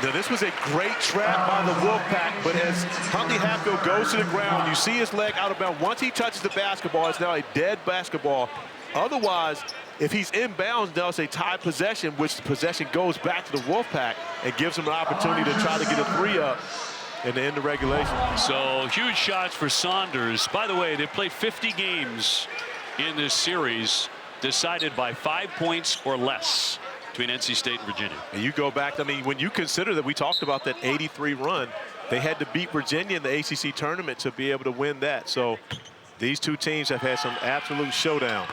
Now, this was a great trap by the Wolfpack, but as Huntley Hatfield goes to the ground, you see his leg out of bounds. Once he touches the basketball, it's now a dead basketball. Otherwise, if he's inbounds, they'll say tie possession, which the possession goes back to the Wolfpack and gives them an opportunity to try to get a 3 up in the end of regulation. So huge shots for Saunders. By the way, they've played 50 games in this series, decided by 5 points or less between NC State and Virginia. And you go back, I mean, when you consider that we talked about that 83 run, they had to beat Virginia in the ACC tournament to be able to win that. So these two teams have had some absolute showdowns.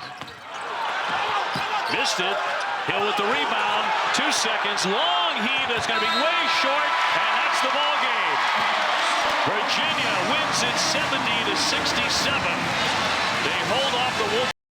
Missed it. Hill with the rebound. 2 seconds. Long heave that's going to be way short, and that's the ball game. Virginia wins it 70-67. They hold off the Wolf.